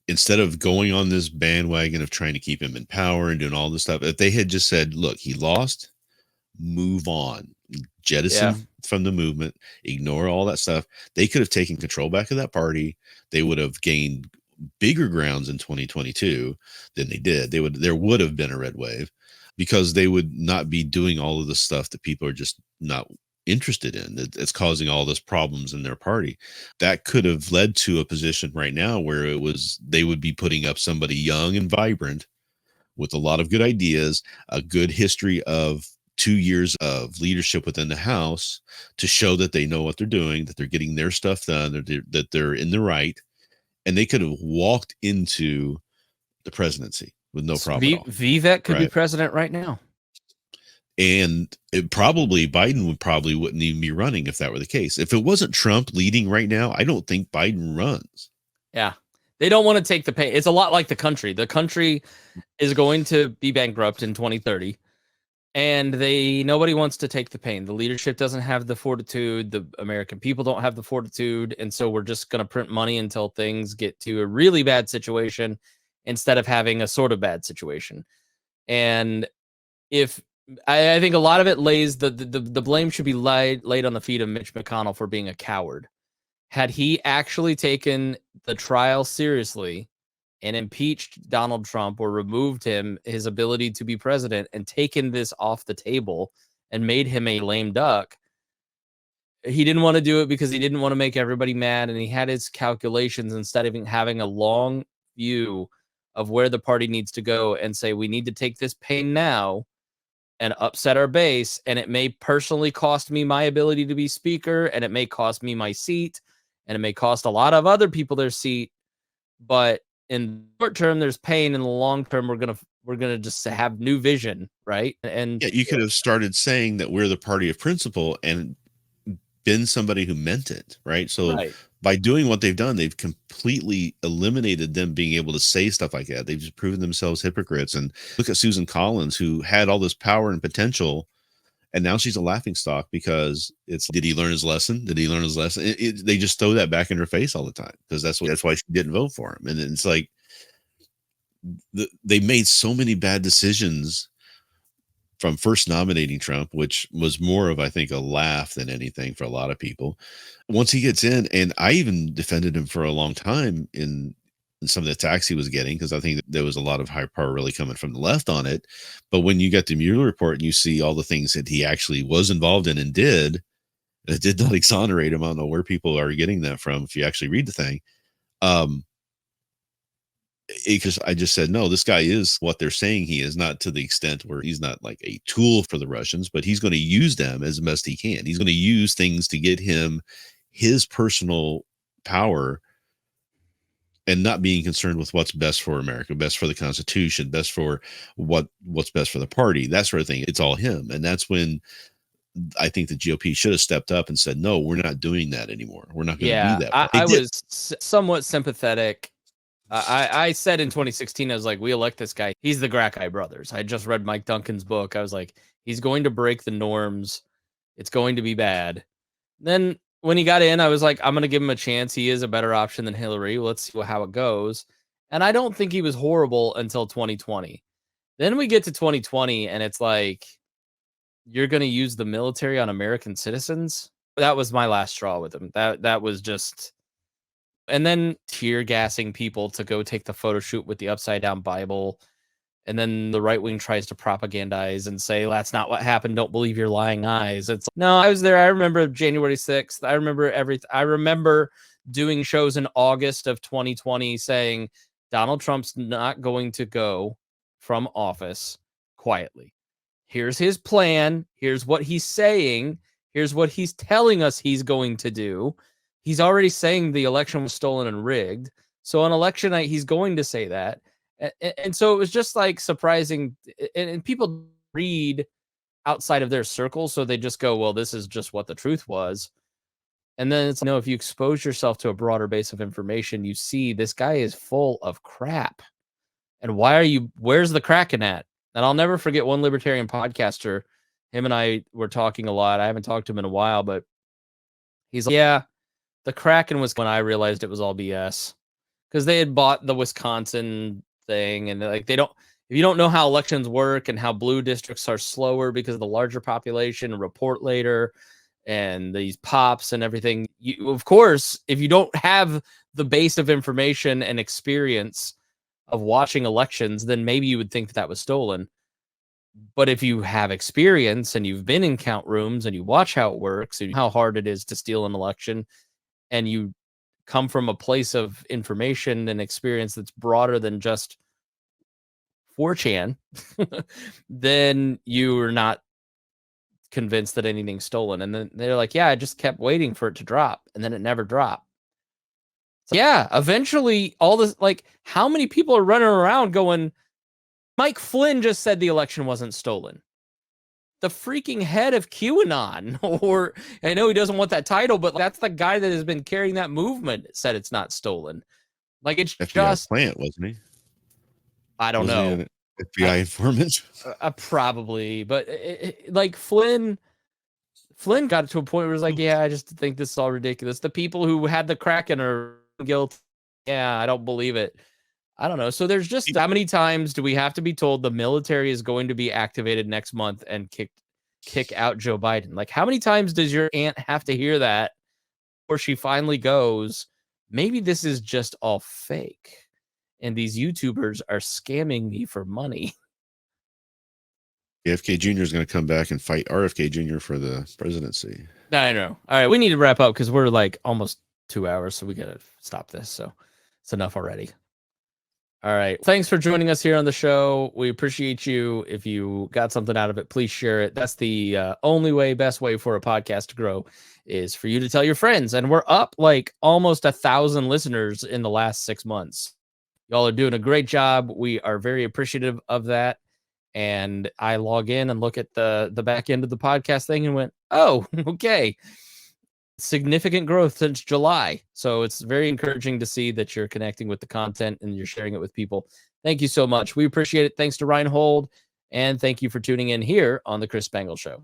instead of going on this bandwagon of trying to keep him in power and doing all this stuff, if they had just said, look, he lost, move on, jettison from the movement, ignore all that stuff, they could have taken control back of that party. They would have gained bigger grounds in 2022 than they did. There would have been a red wave because they would not be doing all of the stuff that people are just not interested in. It's causing all this problems in their party. That could have led to a position right now where they would be putting up somebody young and vibrant with a lot of good ideas, a good history of 2 years of leadership within the House to show that they know what they're doing, that they're getting their stuff done, that they're in the right, and they could have walked into the presidency with no problem at all. Vivek could be president right now. And Biden wouldn't even be running if that were the case. If it wasn't Trump leading right now, I don't think Biden runs. Yeah. They don't want to take the pain. It's a lot like the country. The country is going to be bankrupt in 2030. And nobody wants to take the pain. The leadership doesn't have the fortitude. The American people don't have the fortitude. And so we're just going to print money until things get to a really bad situation instead of having a sort of bad situation. And if I think a lot of it lays the blame should be laid on the feet of Mitch McConnell for being a coward. Had he actually taken the trial seriously and impeached Donald Trump or removed his ability to be president and taken this off the table and made him a lame duck, he didn't want to do it because he didn't want to make everybody mad. And he had his calculations instead of having a long view of where the party needs to go and say, we need to take this pain now and upset our base. And it may personally cost me my ability to be speaker, and it may cost me my seat, and it may cost a lot of other people their seat. But in the short term, there's pain. In the long term, we're gonna just have new vision, right? And yeah, you could have started saying that we're the party of principle and been somebody who meant it, right? So right. By doing what they've done, they've completely eliminated them being able to say stuff like that. They've just proven themselves hypocrites. And look at Susan Collins, who had all this power and potential, and now she's a laughingstock because did he learn his lesson? Did he learn his lesson? They just throw that back in her face all the time because that's why she didn't vote for him. And it's like they made so many bad decisions from first nominating Trump, which was more of, I think, a laugh than anything for a lot of people. Once he gets in, and I even defended him for a long time in some of the attacks he was getting, because I think that there was a lot of high power really coming from the left on it. But when you get the Mueller report and you see all the things that he actually was involved in and did, it did not exonerate him. I don't know where people are getting that from if you actually read the thing. Because I just said, no, this guy is what they're saying he is, not to the extent where he's not like a tool for the Russians, but he's going to use them as best he can. He's going to use things to get him his personal power and not being concerned with what's best for America, best for the Constitution, best for what's best for the party, that sort of thing. It's all him. And that's when I think the GOP should have stepped up and said, no, we're not doing that anymore. We're not going to do that. I was somewhat sympathetic. I said in 2016, I was like, we elect this guy. He's the Grackeye brothers. I just read Mike Duncan's book. I was like, he's going to break the norms. It's going to be bad. Then when he got in, I was like, I'm going to give him a chance. He is a better option than Hillary. Let's see how it goes. And I don't think he was horrible until 2020. Then we get to 2020 and it's like, you're going to use the military on American citizens? That was my last straw with him. That was just... And then tear gassing people to go take the photo shoot with the upside down Bible. And then the right wing tries to propagandize and say, that's not what happened. Don't believe your lying eyes. It's no, I was there. I remember January 6th. I remember everything. I remember doing shows in August of 2020 saying Donald Trump's not going to go from office quietly. Here's his plan. Here's what he's saying. Here's what he's telling us he's going to do. He's already saying the election was stolen and rigged. So on election night, he's going to say that. And so it was just like surprising. And people read outside of their circle. So they just go, well, this is just what the truth was. And then it's, if you expose yourself to a broader base of information, you see this guy is full of crap. And where's the cracking at? And I'll never forget one libertarian podcaster. Him and I were talking a lot. I haven't talked to him in a while, but he's like, yeah, the Kraken was when I realized it was all BS because they had bought the Wisconsin thing. And like, if you don't know how elections work and how blue districts are slower because of the larger population, report later and these pops and everything. Of course, if you don't have the base of information and experience of watching elections, then maybe you would think that was stolen. But if you have experience and you've been in count rooms and you watch how it works and how hard it is to steal an election, and you come from a place of information and experience that's broader than just 4chan, then you are not convinced that anything's stolen. And then they're like, yeah, I just kept waiting for it to drop. And then it never dropped. So, yeah, eventually all this, like, how many people are running around going, Mike Flynn just said the election wasn't stolen. The freaking head of QAnon, or I know he doesn't want that title, but that's the guy that has been carrying that movement, said it's not stolen. Like, it's FBI just plant, wasn't he? I don't know. FBI informant. Probably, but like Flynn got to a point where it's like, yeah, I just think this is all ridiculous. The people who had the Kraken are guilty. Yeah, I don't believe it. I don't know. So there's just, how many times do we have to be told the military is going to be activated next month and kick out Joe Biden? Like, how many times does your aunt have to hear that before she finally goes, maybe this is just all fake and these YouTubers are scamming me for money? AFK Jr. is going to come back and fight RFK Jr. for the presidency. I know. All right, we need to wrap up because we're like almost 2 hours, so we got to stop this. So it's enough already. All right. Thanks for joining us here on the show. We appreciate you. If you got something out of it, please share it. That's the best way for a podcast to grow is for you to tell your friends. And we're up like almost 1,000 listeners in the last 6 months. Y'all are doing a great job. We are very appreciative of that. And I log in and look at the back end of the podcast thing and went, oh, okay. Significant growth since July. So it's very encouraging to see that you're connecting with the content and you're sharing it with people. Thank you so much. We appreciate it. Thanks to Rhinehold. And thank you for tuning in here on the Chris Spangle Show.